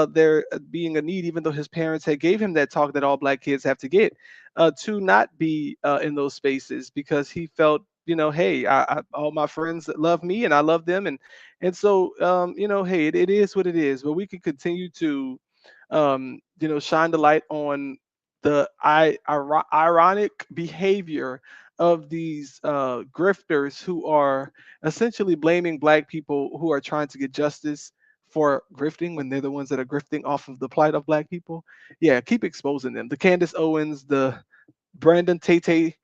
there being a need, even though his parents had gave him that talk that all black kids have to get, to not be in those spaces, because he felt, hey, all my friends love me and I love them, and so hey, it is what it is. But we can continue to shine the light on the ironic behavior of these grifters who are essentially blaming black people who are trying to get justice for grifting when they're the ones that are grifting off of the plight of black people. Yeah, keep exposing them. The Candace Owens, the Brandon Tate,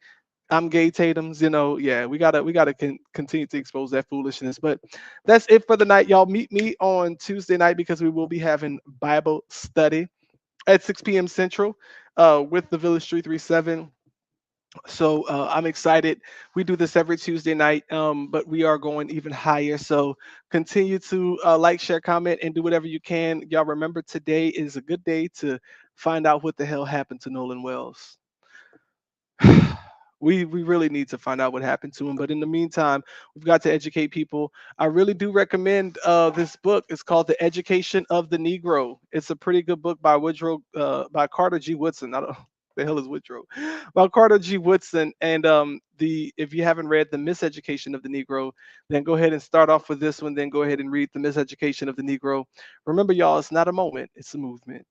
I'm gay Tatum's, yeah, we gotta continue to expose that foolishness. But that's it for the night, y'all. Meet me on Tuesday night because we will be having Bible study at 6 p.m. Central with the Village 337. So I'm excited. We do this every Tuesday night, but we are going even higher. So continue to like, share, comment, and do whatever you can. Y'all remember, today is a good day to find out what the hell happened to Nolan Wells. We really need to find out what happened to him. But in the meantime, we've got to educate people. I really do recommend this book. It's called The Education of the Negro. It's a pretty good book by by Carter G. Woodson. I don't know the hell is Woodrow, by Carter G. Woodson. And if you haven't read The Miseducation of the Negro, then go ahead and start off with this one. Then go ahead and read The Miseducation of the Negro. Remember, y'all, it's not a moment, it's a movement.